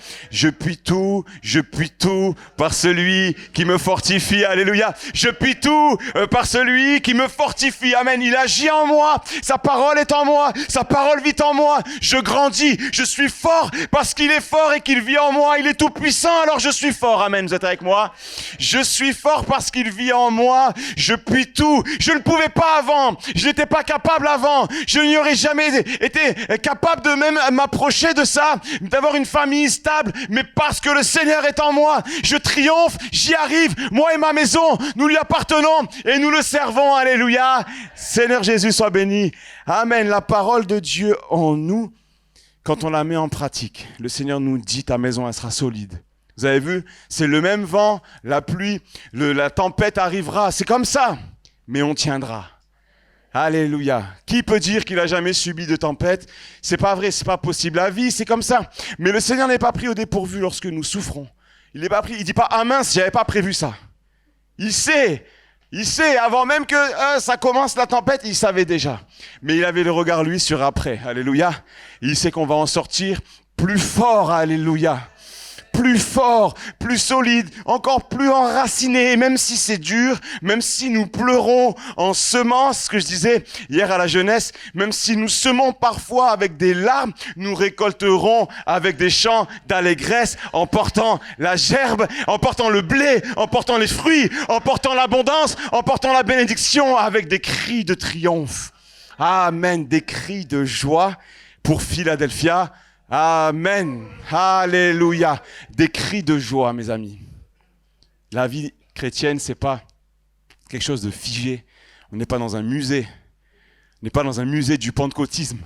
par celui qui me fortifie. Alléluia. Je puis tout par celui qui me fortifie. Amen. Il agit en moi. Sa parole est en moi. Sa parole vit en moi. Je grandis. Je suis fort parce qu'il est fort et qu'il vit en moi. Il est tout puissant, alors je suis fort. Amen. Vous êtes avec moi? Je suis fort parce qu'il vit en moi. Je puis tout. Je ne pouvais pas avant, je n'étais pas capable avant, je n'y aurais jamais été capable de même m'approcher de ça, d'avoir une famille stable, mais parce que le Seigneur est en moi, je triomphe, j'y arrive, moi et ma maison, nous lui appartenons et nous le servons, alléluia. Seigneur Jésus soit béni, amen. La parole de Dieu en nous, quand on la met en pratique, le Seigneur nous dit ta maison elle sera solide. Vous avez vu, c'est le même vent, la pluie, la tempête arrivera, c'est comme ça. Mais on tiendra. Alléluia. Qui peut dire qu'il a jamais subi de tempête? C'est pas vrai, c'est pas possible. La vie, c'est comme ça. Mais le Seigneur n'est pas pris au dépourvu lorsque nous souffrons. Il n'est pas pris, il dit pas, ah mince, j'avais pas prévu ça. Il sait, avant même que ça commence la tempête, il savait déjà. Mais il avait le regard, lui, sur après. Alléluia. Il sait qu'on va en sortir plus fort. Alléluia. Plus fort, plus solide, encore plus enraciné, même si c'est dur, même si nous pleurons en semant, ce que je disais hier à la jeunesse, même si nous semons parfois avec des larmes, nous récolterons avec des chants d'allégresse, en portant la gerbe, en portant le blé, en portant les fruits, en portant l'abondance, en portant la bénédiction, avec des cris de triomphe. Amen, des cris de joie pour Philadelphia. Amen. Alléluia. Des cris de joie, mes amis. La vie chrétienne, c'est pas quelque chose de figé. On n'est pas dans un musée. On n'est pas dans un musée du pentecôtisme.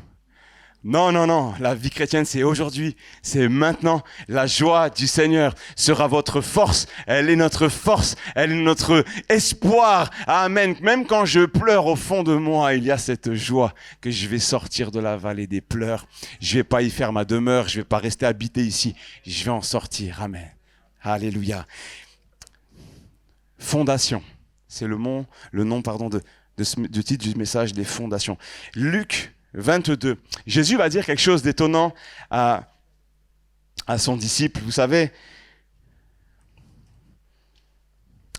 Non, non, non. La vie chrétienne, c'est aujourd'hui. C'est maintenant. La joie du Seigneur sera votre force. Elle est notre force. Elle est notre espoir. Amen. Même quand je pleure au fond de moi, il y a cette joie que je vais sortir de la vallée des pleurs. Je vais pas y faire ma demeure. Je vais pas rester habité ici. Je vais en sortir. Amen. Alléluia. Fondation. C'est le nom du titre du message des fondations. Luc 22. Jésus va dire quelque chose d'étonnant à son disciple. Vous savez,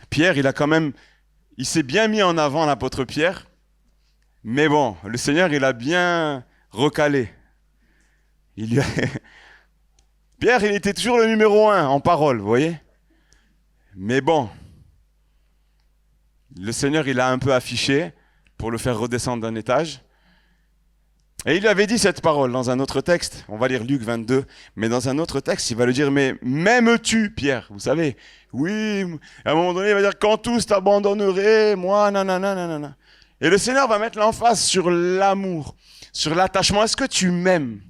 Pierre, il s'est bien mis en avant, l'apôtre Pierre, mais bon, le Seigneur, il a bien recalé. Pierre, il était toujours le numéro 1 en parole, vous voyez? Mais bon, le Seigneur, il a un peu affiché pour le faire redescendre d'un étage. Et il lui avait dit cette parole dans un autre texte, on va lire Luc 22, mais dans un autre texte, il va lui dire, mais m'aimes-tu, Pierre? Vous savez, oui, à un moment donné, il va dire, quand tous t'abandonneraient, moi, nanana. Et le Seigneur va mettre l'emphase sur l'amour, sur l'attachement. Est-ce que tu m'aimes?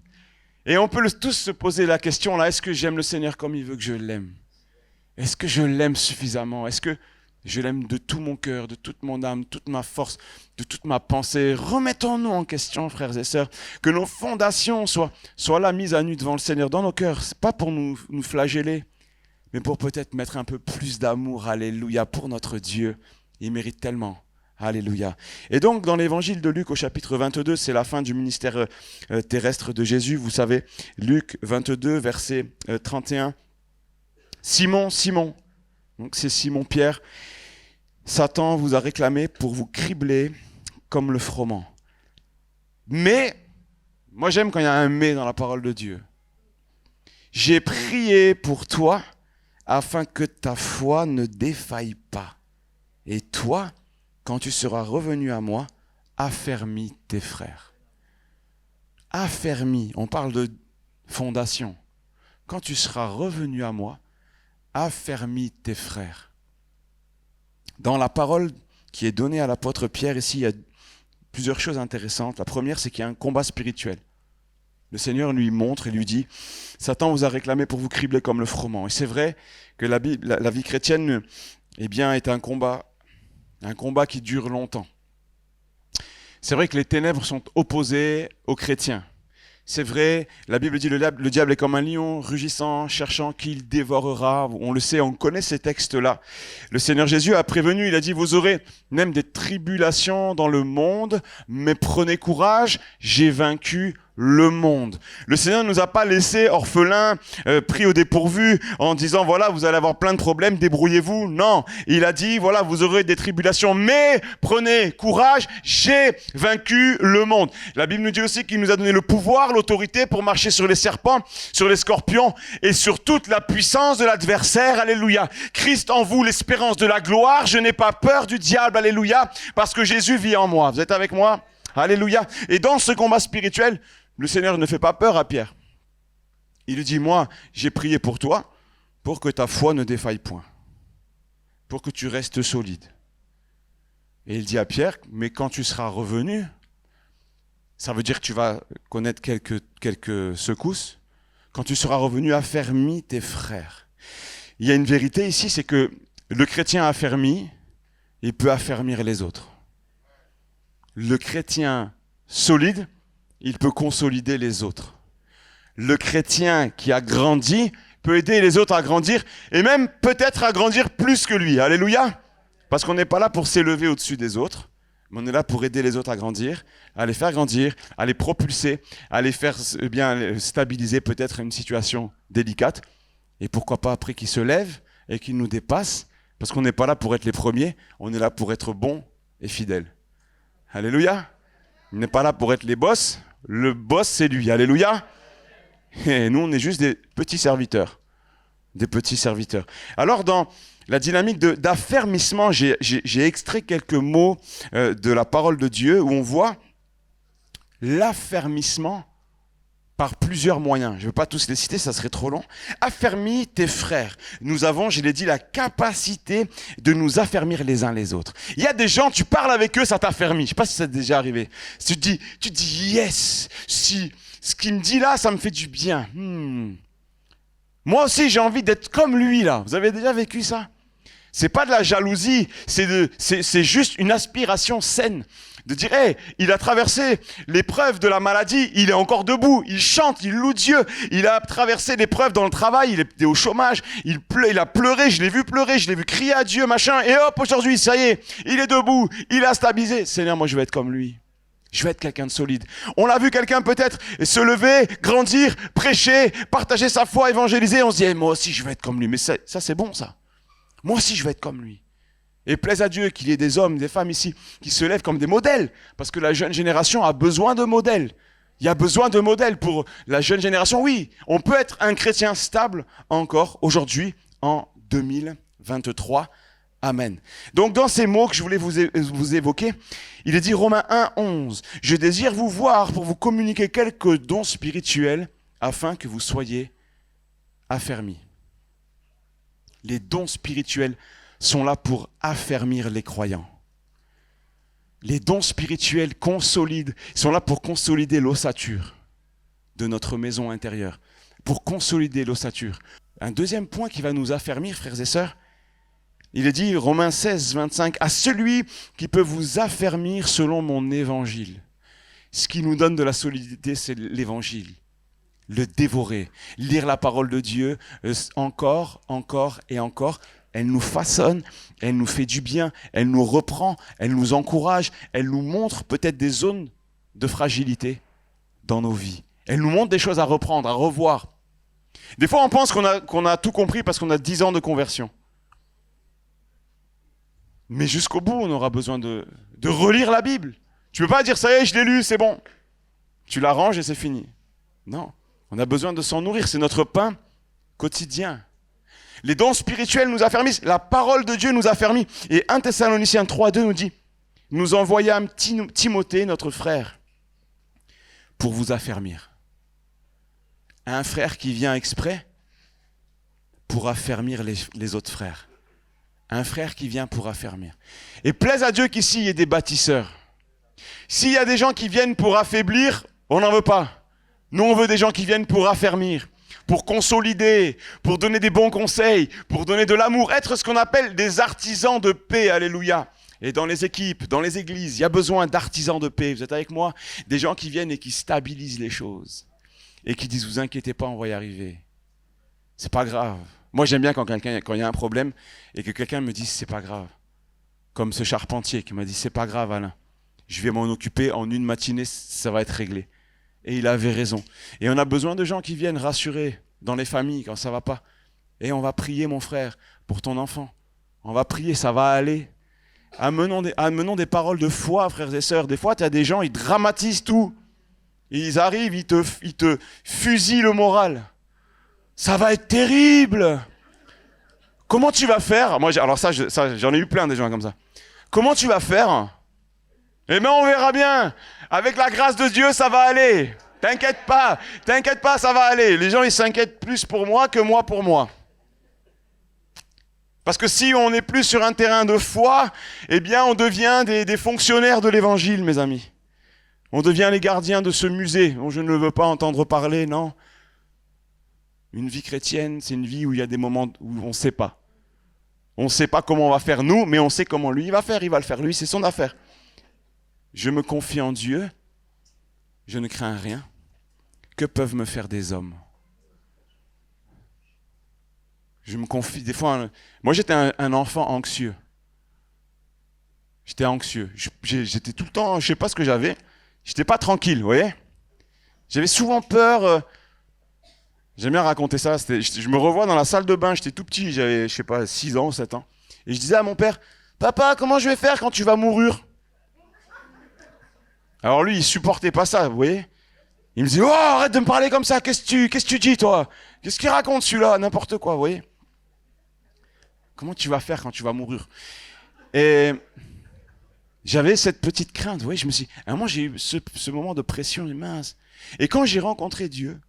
Et on peut tous se poser la question, là, est-ce que j'aime le Seigneur comme il veut que je l'aime? Est-ce que je l'aime suffisamment? Est-ce que Je l'aime de tout mon cœur, de toute mon âme, toute ma force, de toute ma pensée. Remettons-nous en question, frères et sœurs, que nos fondations soient là mises à nu devant le Seigneur dans nos cœurs. C'est pas pour nous flageller, mais pour peut-être mettre un peu plus d'amour, alléluia, pour notre Dieu. Il mérite tellement, alléluia. Et donc, dans l'évangile de Luc au chapitre 22, c'est la fin du ministère terrestre de Jésus. Vous savez, Luc 22, verset 31. Simon, Simon, donc c'est Simon-Pierre, Satan vous a réclamé pour vous cribler comme le froment. Mais, moi j'aime quand il y a un mais dans la parole de Dieu. J'ai prié pour toi afin que ta foi ne défaille pas. Et toi, quand tu seras revenu à moi, affermis tes frères. Affermis, on parle de fondation. Quand tu seras revenu à moi, affermis tes frères. Dans la parole qui est donnée à l'apôtre Pierre, ici, il y a plusieurs choses intéressantes. La première, c'est qu'il y a un combat spirituel. Le Seigneur lui montre et lui dit, Satan vous a réclamé pour vous cribler comme le froment. Et c'est vrai que la vie chrétienne, eh bien, est un combat qui dure longtemps. C'est vrai que les ténèbres sont opposées aux chrétiens. C'est vrai, la Bible dit le diable est comme un lion rugissant, cherchant qui il dévorera. On le sait, on connaît ces textes-là. Le Seigneur Jésus a prévenu, il a dit, vous aurez même des tribulations dans le monde, mais prenez courage, j'ai vaincu le monde. Le Seigneur ne nous a pas laissés orphelins, pris au dépourvu, en disant, voilà, vous allez avoir plein de problèmes, débrouillez-vous. Non, il a dit, voilà, vous aurez des tribulations, mais prenez courage, j'ai vaincu le monde. La Bible nous dit aussi qu'il nous a donné le pouvoir, l'autorité pour marcher sur les serpents, sur les scorpions et sur toute la puissance de l'adversaire. Alléluia. Christ en vous, l'espérance de la gloire. Je n'ai pas peur du diable. Alléluia. Parce que Jésus vit en moi. Vous êtes avec moi? Alléluia. Et dans ce combat spirituel, le Seigneur ne fait pas peur à Pierre. Il lui dit, moi, j'ai prié pour toi, pour que ta foi ne défaille point, pour que tu restes solide. Et il dit à Pierre, mais quand tu seras revenu, ça veut dire que tu vas connaître quelques secousses. Quand tu seras revenu, affermis tes frères. Il y a une vérité ici, c'est que le chrétien affermi, il peut affermir les autres. Le chrétien solide, il peut consolider les autres. Le chrétien qui a grandi peut aider les autres à grandir et même peut-être à grandir plus que lui. Alléluia. Parce qu'on n'est pas là pour s'élever au-dessus des autres, mais on est là pour aider les autres à grandir, à les faire grandir, à les propulser, à les faire bien stabiliser peut-être une situation délicate. Et pourquoi pas après qu'ils se lèvent et qu'ils nous dépassent, parce qu'on n'est pas là pour être les premiers, on est là pour être bons et fidèles. Alléluia. On n'est pas là pour être les boss. Le boss, c'est lui. Alléluia. Et nous, on est juste des petits serviteurs. Des petits serviteurs. Alors, dans la dynamique d'affermissement, j'ai extrait quelques mots de la parole de Dieu où on voit l'affermissement par plusieurs moyens. Je ne veux pas tous les citer, ça serait trop long. Affermis tes frères. Nous avons, je l'ai dit, la capacité de nous affermir les uns les autres. Il y a des gens, tu parles avec eux, ça t'affermit. Je ne sais pas si ça t'est déjà arrivé. Tu te dis yes, si ce qu'il me dit là, ça me fait du bien. Moi aussi, j'ai envie d'être comme lui là. Vous avez déjà vécu ça? C'est pas de la jalousie, c'est juste une aspiration saine. De dire, hey, il a traversé l'épreuve de la maladie, il est encore debout, il chante, il loue Dieu. Il a traversé l'épreuve dans le travail, il était au chômage, il a pleuré, je l'ai vu pleurer, je l'ai vu crier à Dieu, machin. Et hop, aujourd'hui, ça y est, il est debout, il a stabilisé. Seigneur, moi je veux être comme lui. Je veux être quelqu'un de solide. On l'a vu quelqu'un peut-être se lever, grandir, prêcher, partager sa foi, évangéliser. On se dit, hey, moi aussi je veux être comme lui. Mais ça c'est bon ça. Moi aussi je veux être comme lui. Et plaise à Dieu qu'il y ait des hommes, des femmes ici qui se lèvent comme des modèles. Parce que la jeune génération a besoin de modèles. Il y a besoin de modèles pour la jeune génération. Oui, on peut être un chrétien stable encore aujourd'hui en 2023. Amen. Donc dans ces mots que je voulais vous évoquer, il est dit Romains 1, 11. Je désire vous voir pour vous communiquer quelques dons spirituels afin que vous soyez affermis. Les dons spirituels sont là pour affermir les croyants. Les dons spirituels consolident, sont là pour consolider l'ossature de notre maison intérieure, pour consolider l'ossature. Un deuxième point qui va nous affermir, frères et sœurs, Il est dit, Romains 16, 25, « À celui qui peut vous affermir selon mon évangile. » Ce qui nous donne de la solidité, c'est l'évangile. Le dévorer, lire la parole de Dieu encore et encore. Elle nous façonne, elle nous fait du bien, elle nous reprend, elle nous encourage, elle nous montre peut-être des zones de fragilité dans nos vies. Elle nous montre des choses à reprendre, à revoir. Des fois, on pense qu'on a tout compris parce qu'on a 10 ans de conversion. Mais jusqu'au bout, on aura besoin de relire la Bible. Tu ne peux pas dire, ça y est, je l'ai lu, c'est bon. Tu la ranges et c'est fini. Non, on a besoin de s'en nourrir, c'est notre pain quotidien. Les dons spirituels nous affermissent, la parole de Dieu nous affermit. Et 1 Thessaloniciens 3:2 nous dit, nous envoyâmes Timothée, notre frère, pour vous affermir. Un frère qui vient exprès pour affermir les autres frères. Un frère qui vient pour affermir. Et plaise à Dieu qu'ici, il y ait des bâtisseurs. S'il y a des gens qui viennent pour affaiblir, on n'en veut pas. Nous, on veut des gens qui viennent pour affermir, pour consolider, pour donner des bons conseils, pour donner de l'amour, être ce qu'on appelle des artisans de paix, alléluia. Et dans les équipes, dans les églises, il y a besoin d'artisans de paix. Vous êtes avec moi? Des gens qui viennent et qui stabilisent les choses. Et qui disent, vous inquiétez pas, on va y arriver. C'est pas grave. Moi, j'aime bien quand il y a un problème et que quelqu'un me dise, c'est pas grave. Comme ce charpentier qui m'a dit, c'est pas grave, Alain. Je vais m'en occuper en une matinée, ça va être réglé. Et il avait raison. Et on a besoin de gens qui viennent rassurer dans les familles quand ça va pas. Et on va prier, mon frère, pour ton enfant. On va prier, ça va aller. Amenons des paroles de foi, frères et sœurs. Des fois, tu as des gens, ils dramatisent tout. Ils arrivent, ils te fusillent le moral. Ça va être terrible. Comment tu vas faire? Moi, alors ça, j'en ai eu plein des gens comme ça. Comment tu vas faire? Eh bien, on verra bien. Avec la grâce de Dieu, ça va aller. T'inquiète pas, ça va aller. Les gens, ils s'inquiètent plus pour moi que moi pour moi. Parce que si on n'est plus sur un terrain de foi, eh bien, on devient des fonctionnaires de l'évangile, mes amis. On devient les gardiens de ce musée dont je ne veux pas entendre parler, non. Une vie chrétienne, c'est une vie où il y a des moments où on ne sait pas. On ne sait pas comment on va faire nous, mais on sait comment lui il va le faire lui, c'est son affaire. Je me confie en Dieu, je ne crains rien. Que peuvent me faire des hommes? Je me confie, des fois, moi j'étais un enfant anxieux. J'étais anxieux, j'étais tout le temps, je ne sais pas ce que j'avais, j'étais pas tranquille, vous voyez. J'avais souvent peur, j'aime bien raconter ça, je me revois dans la salle de bain, j'étais tout petit, j'avais, je sais pas, 6 ans, 7 ans. Et je disais à mon père, papa, comment je vais faire quand tu vas mourir? Alors lui, il supportait pas ça, vous voyez. Il me dit, oh, arrête de me parler comme ça, qu'est-ce que tu dis, toi? Qu'est-ce qu'il raconte, celui-là? N'importe quoi, vous voyez. Comment tu vas faire quand tu vas mourir? Et j'avais cette petite crainte, vous voyez, je me suis dit, à un moment, j'ai eu ce moment de pression, mince. Et quand j'ai rencontré Dieu,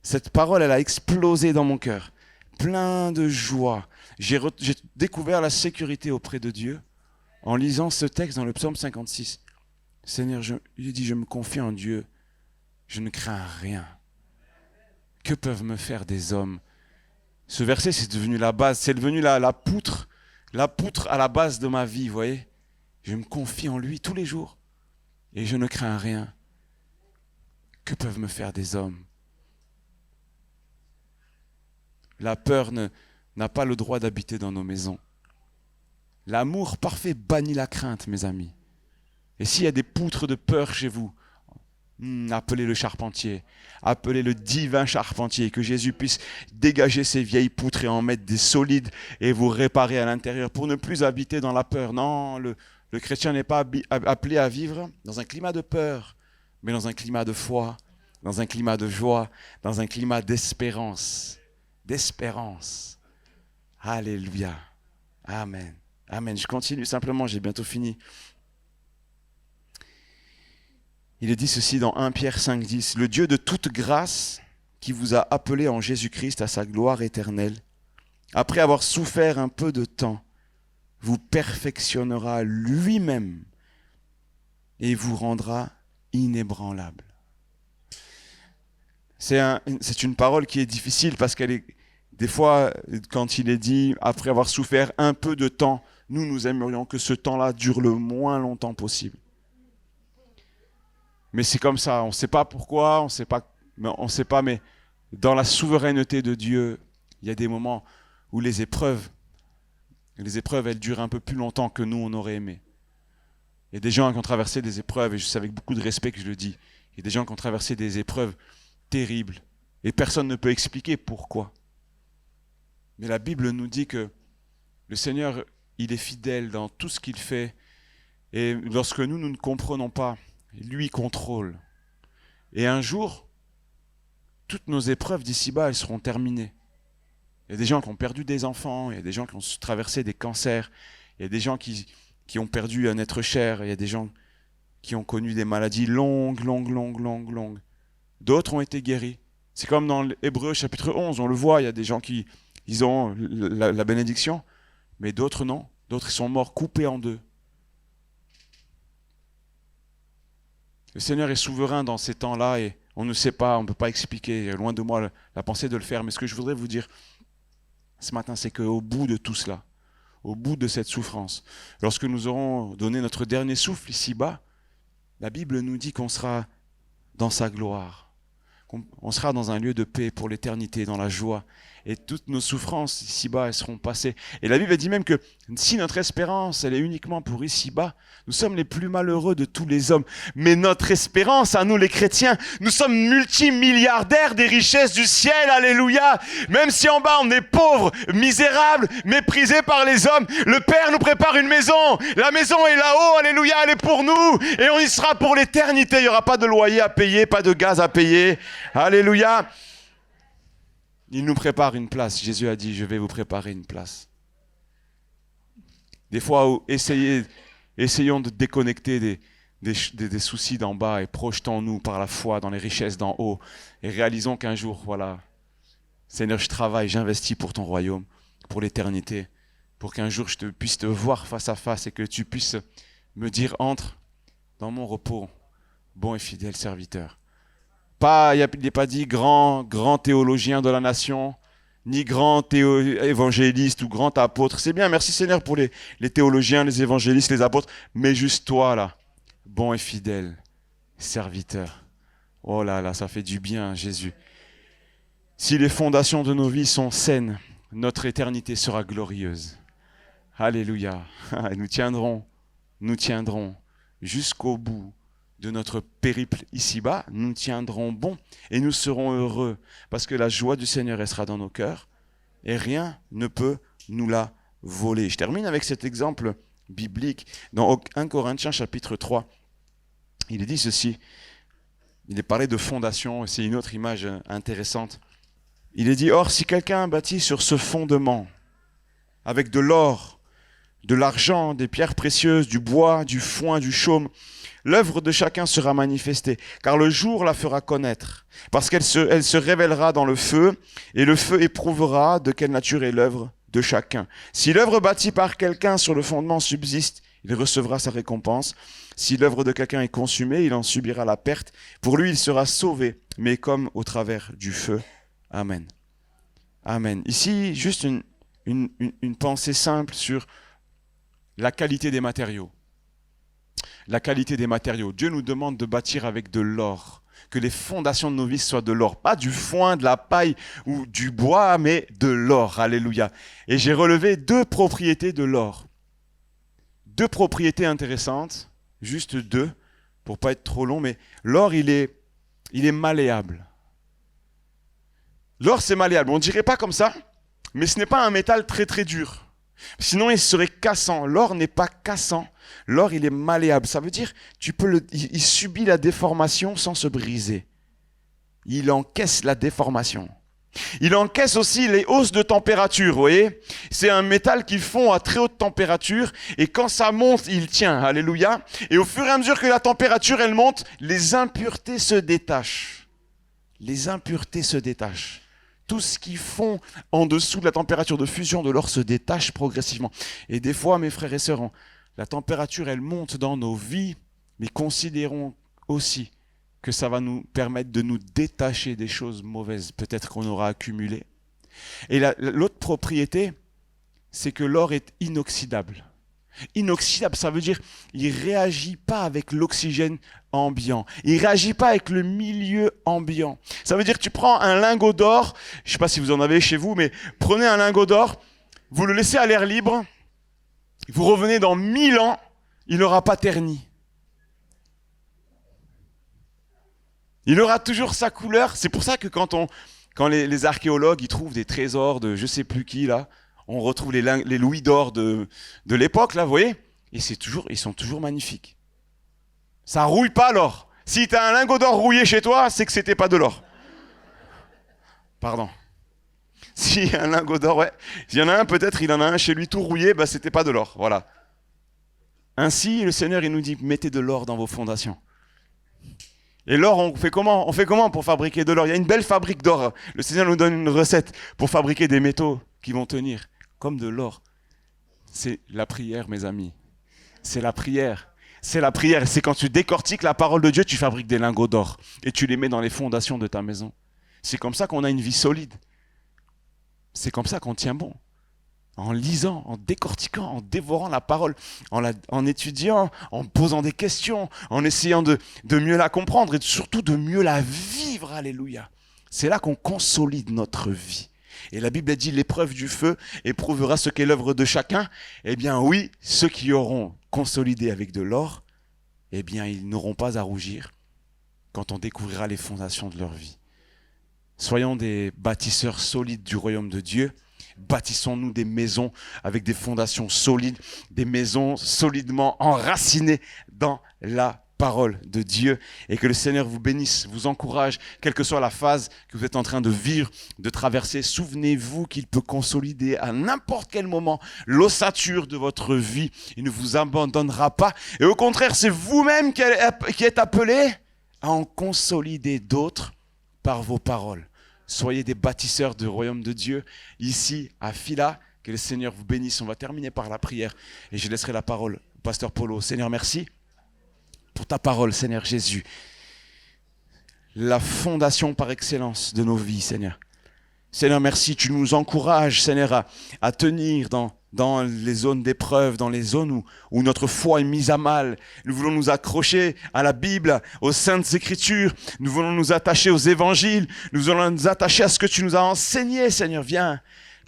cette parole, elle a explosé dans mon cœur. Plein de joie. J'ai découvert la sécurité auprès de Dieu en lisant ce texte dans le psaume 56. Seigneur, il dit, je me confie en Dieu, je ne crains rien. Que peuvent me faire des hommes? Ce verset, c'est devenu la base, c'est devenu la poutre à la base de ma vie, vous voyez. Je me confie en lui tous les jours et je ne crains rien. Que peuvent me faire des hommes? La peur n'a pas le droit d'habiter dans nos maisons. L'amour parfait bannit la crainte, mes amis. Et s'il y a des poutres de peur chez vous, appelez le charpentier, appelez le divin charpentier, que Jésus puisse dégager ces vieilles poutres et en mettre des solides et vous réparer à l'intérieur pour ne plus habiter dans la peur. Non, le chrétien n'est pas appelé à vivre dans un climat de peur, mais dans un climat de foi, dans un climat de joie, dans un climat d'espérance. D'espérance. Alléluia. Amen. Amen. Je continue simplement, j'ai bientôt fini. Il est dit ceci dans 1 Pierre 5,10. Le Dieu de toute grâce qui vous a appelé en Jésus-Christ à sa gloire éternelle, après avoir souffert un peu de temps, vous perfectionnera lui-même et vous rendra inébranlable. C'est une parole qui est difficile parce qu'elle est Des fois, quand il est dit, après avoir souffert un peu de temps, nous aimerions que ce temps-là dure le moins longtemps possible. Mais c'est comme ça, on ne sait pas pourquoi, on ne sait pas, mais dans la souveraineté de Dieu, il y a des moments où les épreuves, elles durent un peu plus longtemps que nous, on aurait aimé. Il y a des gens qui ont traversé des épreuves, et je sais avec beaucoup de respect que je le dis, il y a des gens qui ont traversé des épreuves terribles, et personne ne peut expliquer pourquoi. Mais la Bible nous dit que le Seigneur, il est fidèle dans tout ce qu'il fait, et lorsque nous ne comprenons pas, lui contrôle. Et un jour, toutes nos épreuves d'ici-bas, elles seront terminées. Il y a des gens qui ont perdu des enfants, il y a des gens qui ont traversé des cancers, il y a des gens qui ont perdu un être cher, il y a des gens qui ont connu des maladies longues. D'autres ont été guéris. C'est comme dans Hébreux chapitre 11, on le voit, il y a des gens qui ils ont la bénédiction, mais d'autres non. D'autres ils sont morts coupés en deux. Le Seigneur est souverain dans ces temps-là et on ne sait pas, on ne peut pas expliquer, loin de moi la pensée de le faire. Mais ce que je voudrais vous dire ce matin, c'est qu'au bout de tout cela, au bout de cette souffrance, lorsque nous aurons donné notre dernier souffle ici-bas, la Bible nous dit qu'on sera dans sa gloire. On sera dans un lieu de paix pour l'éternité, dans la joie. Et toutes nos souffrances ici-bas, elles seront passées. Et la Bible dit même que si notre espérance, elle est uniquement pour ici-bas, nous sommes les plus malheureux de tous les hommes. Mais notre espérance, à nous les chrétiens, nous sommes multimilliardaires des richesses du ciel, alléluia. Même si en bas on est pauvres, misérables, méprisés par les hommes, le Père nous prépare une maison. La maison est là-haut, alléluia, elle est pour nous. Et on y sera pour l'éternité. Il n'y aura pas de loyer à payer, pas de gaz à payer. Alléluia. Il nous prépare une place. Jésus a dit, je vais vous préparer une place. Des fois, essayons de déconnecter des soucis d'en bas et projetons-nous par la foi dans les richesses d'en haut et réalisons qu'un jour, voilà, Seigneur, je travaille, j'investis pour ton royaume, pour l'éternité, pour qu'un jour je puisse te voir face à face et que tu puisses me dire, entre dans mon repos, bon et fidèle serviteur. Il n'est pas dit grand théologien de la nation, ni grand évangéliste ou grand apôtre. C'est bien, merci Seigneur pour les théologiens, les évangélistes, les apôtres, mais juste toi là, bon et fidèle serviteur. Oh là là, ça fait du bien Jésus. Si les fondations de nos vies sont saines, notre éternité sera glorieuse. Alléluia. Nous tiendrons jusqu'au bout de notre périple ici-bas, nous tiendrons bon et nous serons heureux parce que la joie du Seigneur restera dans nos cœurs et rien ne peut nous la voler. Je termine avec cet exemple biblique dans 1 Corinthiens chapitre 3. Il est dit ceci, il est parlé de fondation, c'est une autre image intéressante. Il est dit, or si quelqu'un bâtit sur ce fondement avec de l'or, de l'argent, des pierres précieuses, du bois, du foin, du chaume, l'œuvre de chacun sera manifestée, car le jour la fera connaître, parce qu'elle se révélera dans le feu, et le feu éprouvera de quelle nature est l'œuvre de chacun. Si l'œuvre bâtie par quelqu'un sur le fondement subsiste, il recevra sa récompense. Si l'œuvre de quelqu'un est consumée, il en subira la perte. Pour lui, il sera sauvé, mais comme au travers du feu. Amen. Amen. Ici, juste une pensée simple sur la qualité des matériaux. La qualité des matériaux. Dieu nous demande de bâtir avec de l'or. Que les fondations de nos vies soient de l'or. Pas du foin, de la paille ou du bois, mais de l'or. Alléluia. Et j'ai relevé 2 propriétés de l'or. 2 propriétés intéressantes. Juste 2, pour pas être trop long. Mais l'or, il est malléable. L'or, c'est malléable. On ne dirait pas comme ça, mais ce n'est pas un métal très très dur. Sinon, il serait cassant. L'or n'est pas cassant. L'or, il est malléable. Ça veut dire, il subit la déformation sans se briser. Il encaisse la déformation. Il encaisse aussi les hausses de température, vous voyez. C'est un métal qui fond à très haute température et quand ça monte, il tient. Alléluia. Et au fur et à mesure que la température, elle monte, les impuretés se détachent. Les impuretés se détachent. Tout ce qui fond en dessous de la température de fusion de l'or se détache progressivement. Et des fois, mes frères et sœurs, la température, elle monte dans nos vies, mais considérons aussi que ça va nous permettre de nous détacher des choses mauvaises, peut-être qu'on aura accumulées, Et l'autre propriété, c'est que l'or est inoxydable. Inoxydable, ça veut dire il ne réagit pas avec l'oxygène ambiant. Il ne réagit pas avec le milieu ambiant. Ça veut dire que tu prends un lingot d'or, je ne sais pas si vous en avez chez vous, mais prenez un lingot d'or, vous le laissez à l'air libre, vous revenez dans 1000 ans, il n'aura pas terni. Il aura toujours sa couleur. C'est pour ça que quand les archéologues ils trouvent des trésors de je ne sais plus qui, là, on retrouve les louis d'or de l'époque, là, vous voyez, et ils sont toujours magnifiques. Ça rouille pas l'or. Si tu as un lingot d'or rouillé chez toi, c'est que c'était pas de l'or. Pardon. Si un lingot d'or, ouais. S'il y en a un, peut-être il en a un chez lui tout rouillé, bah c'était pas de l'or. Voilà. Ainsi, le Seigneur, il nous dit, mettez de l'or dans vos fondations. Et l'or, on fait comment pour fabriquer de l'or? Il y a une belle fabrique d'or. Le Seigneur nous donne une recette pour fabriquer des métaux qui vont tenir, comme de l'or. C'est la prière, mes amis. C'est la prière. C'est la prière. C'est quand tu décortiques la parole de Dieu, tu fabriques des lingots d'or. Et tu les mets dans les fondations de ta maison. C'est comme ça qu'on a une vie solide. C'est comme ça qu'on tient bon. En lisant, en décortiquant, en dévorant la parole, en étudiant, en posant des questions, en essayant de mieux la comprendre et surtout de mieux la vivre. Alléluia. C'est là qu'on consolide notre vie. Et la Bible a dit, l'épreuve du feu éprouvera ce qu'est l'œuvre de chacun. Eh bien oui, ceux qui auront consolidé avec de l'or, eh bien ils n'auront pas à rougir quand on découvrira les fondations de leur vie. Soyons des bâtisseurs solides du royaume de Dieu. Bâtissons-nous des maisons avec des fondations solides, des maisons solidement enracinées dans la parole de Dieu. Et que le Seigneur vous bénisse, vous encourage, quelle que soit la phase que vous êtes en train de vivre, de traverser. Souvenez-vous qu'il peut consolider à n'importe quel moment l'ossature de votre vie. Il ne vous abandonnera pas. Et au contraire, c'est vous-même qui êtes appelé à en consolider d'autres par vos paroles. Soyez des bâtisseurs du royaume de Dieu, ici à Fila. Que le Seigneur vous bénisse. On va terminer par la prière et je laisserai la parole au pasteur Polo. Seigneur, merci pour ta parole, Seigneur Jésus. La fondation par excellence de nos vies, Seigneur. Seigneur, merci, tu nous encourages, Seigneur, à tenir dans les zones d'épreuve, dans les zones où notre foi est mise à mal. Nous voulons nous accrocher à la Bible, aux Saintes Écritures. Nous voulons nous attacher aux évangiles. Nous voulons nous attacher à ce que tu nous as enseigné, Seigneur. Viens,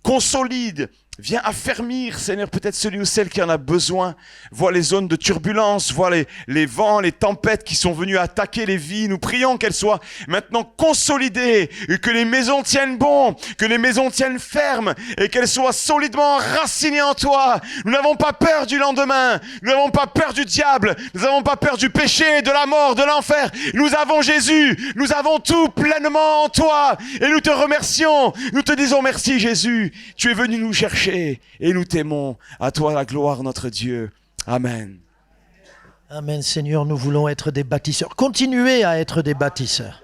consolide. Viens affermir, Seigneur, peut-être celui ou celle qui en a besoin. Vois les zones de turbulence, vois les vents, les tempêtes qui sont venus attaquer les vies. Nous prions qu'elles soient maintenant consolidées, et que les maisons tiennent bon, que les maisons tiennent ferme, et qu'elles soient solidement enracinées en toi. Nous n'avons pas peur du lendemain, nous n'avons pas peur du diable, nous n'avons pas peur du péché, de la mort, de l'enfer. Nous avons Jésus, nous avons tout pleinement en toi, et nous te remercions. Nous te disons merci, Jésus. Tu es venu nous chercher. Et nous t'aimons. À toi la gloire, notre Dieu. Amen. Amen, Seigneur, nous voulons être des bâtisseurs. Continuez à être des bâtisseurs.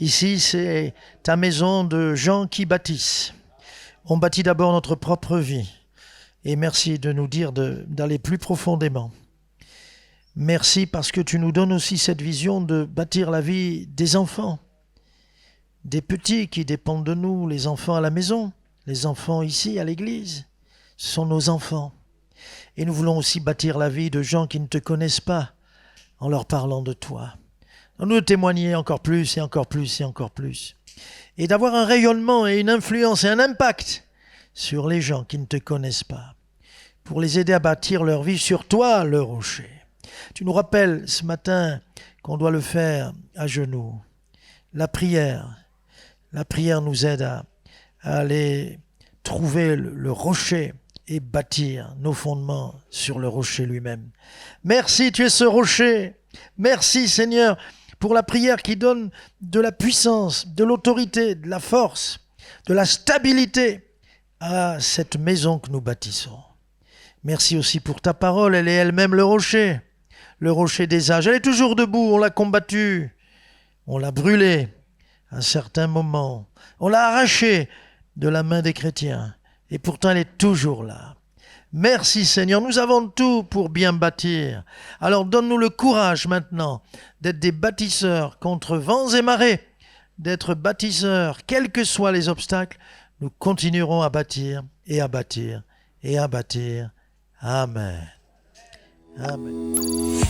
Ici, c'est ta maison de gens qui bâtissent. On bâtit d'abord notre propre vie. Et merci de nous dire d'aller plus profondément. Merci parce que tu nous donnes aussi cette vision de bâtir la vie des enfants. Des petits qui dépendent de nous, les enfants à la maison. Les enfants ici, à l'église, ce sont nos enfants. Et nous voulons aussi bâtir la vie de gens qui ne te connaissent pas en leur parlant de toi. Nous témoigner encore plus et encore plus et encore plus. Et d'avoir un rayonnement et une influence et un impact sur les gens qui ne te connaissent pas. Pour les aider à bâtir leur vie sur toi, le rocher. Tu nous rappelles ce matin qu'on doit le faire à genoux. La prière nous aide à aller trouver le rocher et bâtir nos fondements sur le rocher lui-même. Merci, tu es ce rocher. Merci, Seigneur, pour la prière qui donne de la puissance, de l'autorité, de la force, de la stabilité à cette maison que nous bâtissons. Merci aussi pour ta parole, elle est elle-même le rocher des âges. Elle est toujours debout, on l'a combattue, on l'a brûlée à un certain moment, on l'a arrachée de la main des chrétiens. Et pourtant, elle est toujours là. Merci Seigneur, nous avons tout pour bien bâtir. Alors donne-nous le courage maintenant d'être des bâtisseurs contre vents et marées, d'être bâtisseurs, quels que soient les obstacles, nous continuerons à bâtir et à bâtir et à bâtir. Amen. Amen.